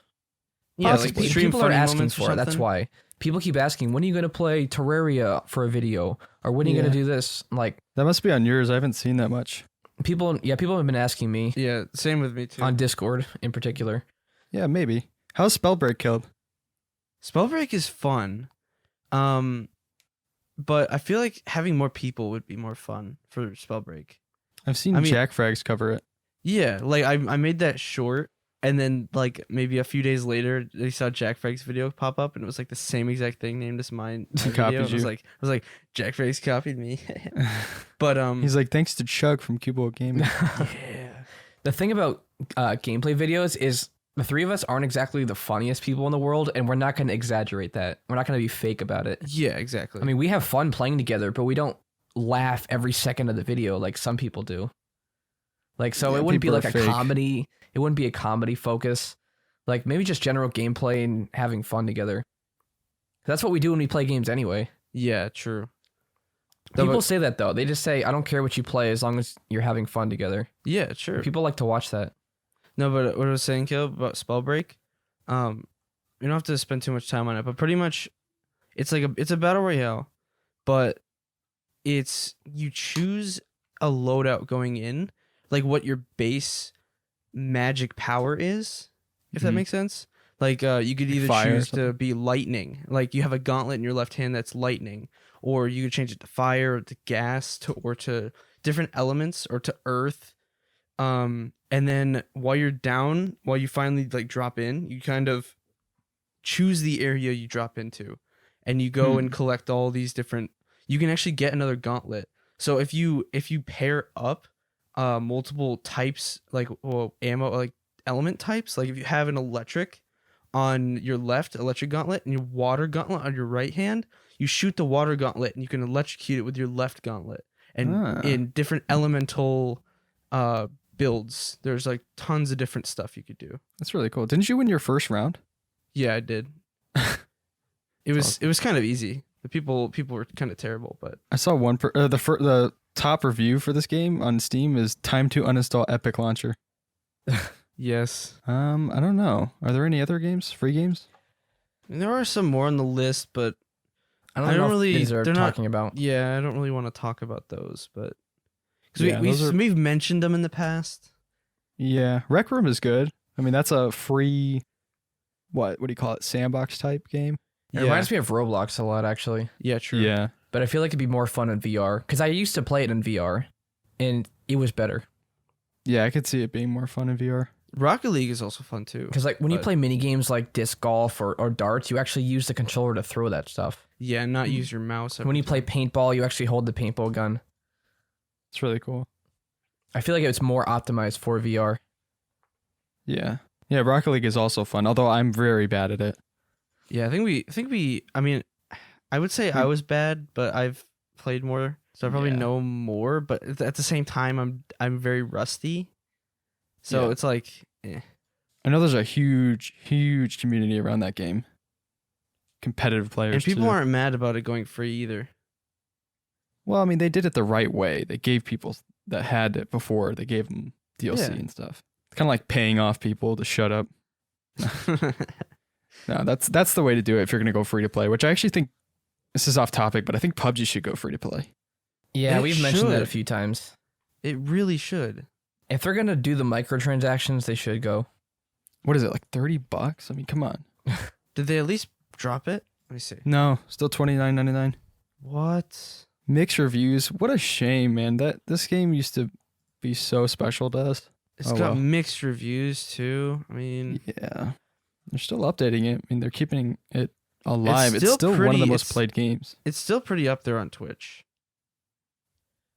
Yeah, like people are asking for it. That's why people keep asking, when are you going to play Terraria for a video, or when are you going to do this? Like that must be on yours. I haven't seen that much. People have been asking me. Yeah, same with me too. On Discord in particular. Yeah, maybe. How's Spellbreak killed? Spellbreak is fun, but I feel like having more people would be more fun for Spellbreak. I've seen Jack Frags cover it. Yeah, like I made that short And then like maybe a few days later, they saw Jack Frank's video pop up, and it was like the same exact thing named as mine. My Copied video. you. I was like, Jack Frank's copied me. But He's like, thanks to Chug from Cubold Gaming. yeah, The thing about gameplay videos is the three of us aren't exactly the funniest people in the world, and we're not going to exaggerate that. We're not going to be fake about it. yeah, exactly. I mean, we have fun playing together, but we don't laugh every second of the video like some people do. Like, so Yeah, it wouldn't be people like are a fake. comedy. It wouldn't be a comedy focus. Like, maybe just general gameplay and having fun together. That's what we do when we play games anyway. yeah, true. No, People but- say that, though. They just say, I don't care what you play as long as you're having fun together. yeah, sure. People like to watch that. No, but what I was saying, Caleb, about Spellbreak, you don't have to spend too much time on it, but pretty much, it's a battle royale, but you choose a loadout going in, like what your base magic power is, if that Mhm. makes sense. Like you could either fire or choose to something? be lightning, like you have a gauntlet in your left hand that's lightning, or you could change it to fire, or to gas, or to different elements, or to earth. And then while you finally like drop in, you kind of choose the area you drop into, and you go and collect all these different. You can actually get another gauntlet. So if you pair up multiple types, like ammo, like element types, like if you have an electric on your left electric gauntlet and your water gauntlet on your right hand, you shoot the water gauntlet and you can electrocute it with your left gauntlet. And in different elemental builds, there's like tons of different stuff you could do. That's really cool. Didn't you win your first round? Yeah, I did. It was kind of easy. The people were kind of terrible, but I saw the top review for this game on Steam is time to uninstall Epic Launcher. yes. I don't know. Are there any other games? Free games? There are some more on the list, but I I don't don't know really- if these are they're not- talking about. yeah, I don't really want to talk about those, but because Yeah, those are- we've mentioned them in the past. Yeah. Rec Room is good. I mean, that's a free, what do you call it? Sandbox type game? It Yeah, reminds me of Roblox a lot, actually. yeah, true. Yeah. But I feel like it'd be more fun in VR because I used to play it in VR, and it was better. Yeah, I could see it being more fun in VR. Rocket League is also fun too. Because like when you But- play mini games like disc golf or darts, you actually use the controller to throw that stuff. Yeah, not use your mouse. When you play paintball, you actually hold the paintball gun. It's really cool. I feel like it's more optimized for VR. Yeah. Yeah, Rocket League is also fun, although I'm very bad at it. Yeah, I think we. I mean, I would say I was bad, but I've played more, so I probably Yeah. know more. But at the same time, I'm very rusty. So Yeah. it's like, I know there's a huge, huge community around that game. Competitive players. and people too. aren't mad about it going free either. Well, I mean, they did it the right way. They gave people that had it before, they gave them DLC Yeah. and stuff. It's kind of like paying off people to shut up. No, that's the way to do it if you're going to go free to play, which I actually think, this is off topic, but I think PUBG should go free to play. Yeah, It we've mentioned that a should. few times. It really should. If they're gonna do the microtransactions, they should go. What is it, like $30? I mean, come on. Did they at least drop it? Let me see. No, still $29.99. What? Mixed reviews. What a shame, man. This game used to be so special to us. It's Oh, got well. mixed reviews too. I mean, Yeah. They're still updating it. I mean, they're keeping it alive. It's still still one of the pretty- most it's- played games. it's still pretty up there on Twitch.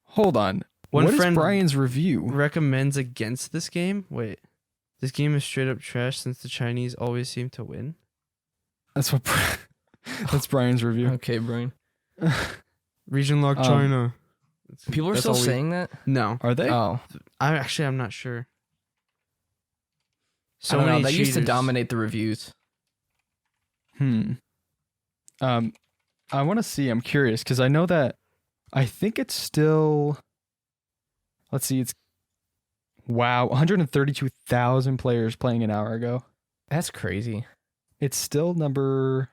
Hold on. One What is friend Brian's review? recommends against this game. Wait, this game is straight up trash since the Chinese always seem to win. That's what. That's Brian's review. Okay, Brian. Region lock Um, China. People are That's still all we- saying that. No, Are they? Oh, I'm not sure. I don't know. many That used to cheaters. dominate the reviews. I want to see. I'm curious because I know that. I think it's still. Let's see. It's. Wow, 132,000 players playing an hour ago. That's crazy. It's still number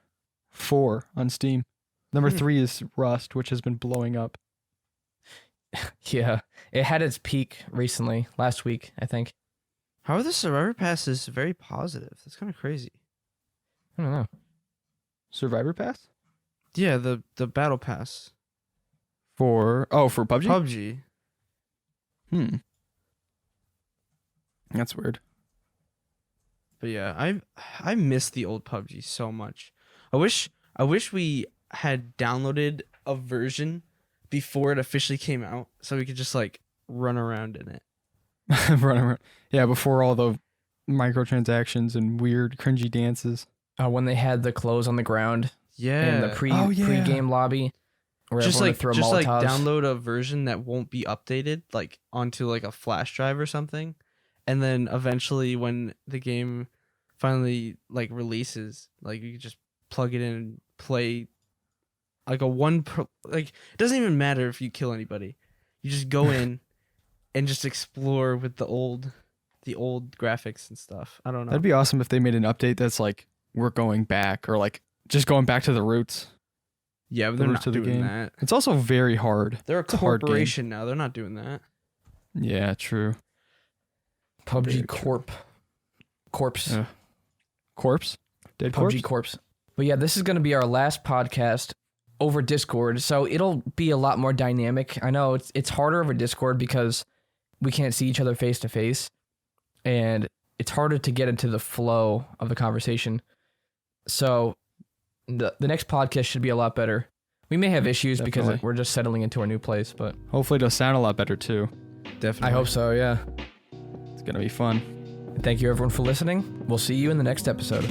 4 on Steam. Number Hmm. 3 is Rust, which has been blowing up. Yeah, it had its peak recently, last week, I think. However, the Survivor Pass is very positive. That's kind of crazy. I don't know. Survivor Pass Yeah, the Battle Pass. for PUBG. PUBG. That's weird. But yeah, I miss the old PUBG so much. I wish we had downloaded a version before it officially came out, so we could just like run around in it. Run around. Yeah, before all the microtransactions and weird cringy dances. When they had the clothes on the ground Yeah, in the pre-game lobby, where just everyone like would throw just like Molotovs. download a version that won't be updated, like onto like a flash drive or something, and then eventually when the game finally like releases, like you can just plug it in and play like like it doesn't even matter if you kill anybody, you just go in and just explore with the old graphics and stuff. I don't know. That'd be awesome if they made an update that's like we're going back, or like just going back to the roots. Yeah, but the they're roots not of the doing game. that. It's also very hard. They're a It's a hard game. corporation now. They're not doing that. Yeah, true. PUBG Very Corpse. Corpse? Dead PUBG corpse? Corpse. But yeah, this is going to be our last podcast over Discord, so it'll be a lot more dynamic. I know it's harder over Discord because we can't see each other face to face, and it's harder to get into the flow of the conversation. So the next podcast should be a lot better. We may have issues Definitely. because we're just settling into our new place, but Hopefully it'll sound a lot better too. Definitely. I hope so, yeah. It's gonna be fun. Thank you everyone for listening. We'll see you in the next episode.